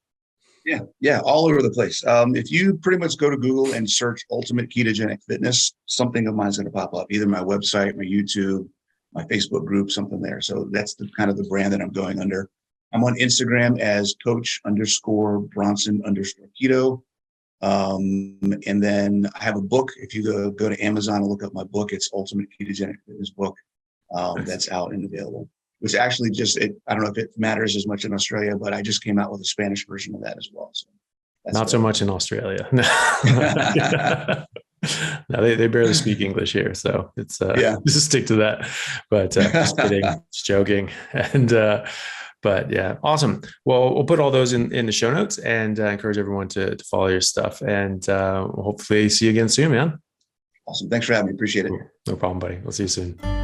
Yeah, all over the place. If you pretty much go to Google and search Ultimate Ketogenic Fitness, something of mine is going to pop up. Either my website, my YouTube, my Facebook group, something there. So that's the kind of the brand that I'm going under. I'm on Instagram as Coach_Bronson_Keto. And then I have a book. If you go to Amazon and look up my book, it's Ultimate Ketogenic Fitness Book. That's out and available, which actually I don't know if it matters as much in Australia, but I just came out with a Spanish version of that as well. So not so much in Australia. No, they barely speak English here. So it's, just stick to that, but just kidding, just joking. And, but yeah, awesome. Well, we'll put all those in the show notes, and encourage everyone to follow your stuff, and we'll hopefully see you again soon, man. Awesome. Thanks for having me. Appreciate it. No problem, buddy. We'll see you soon.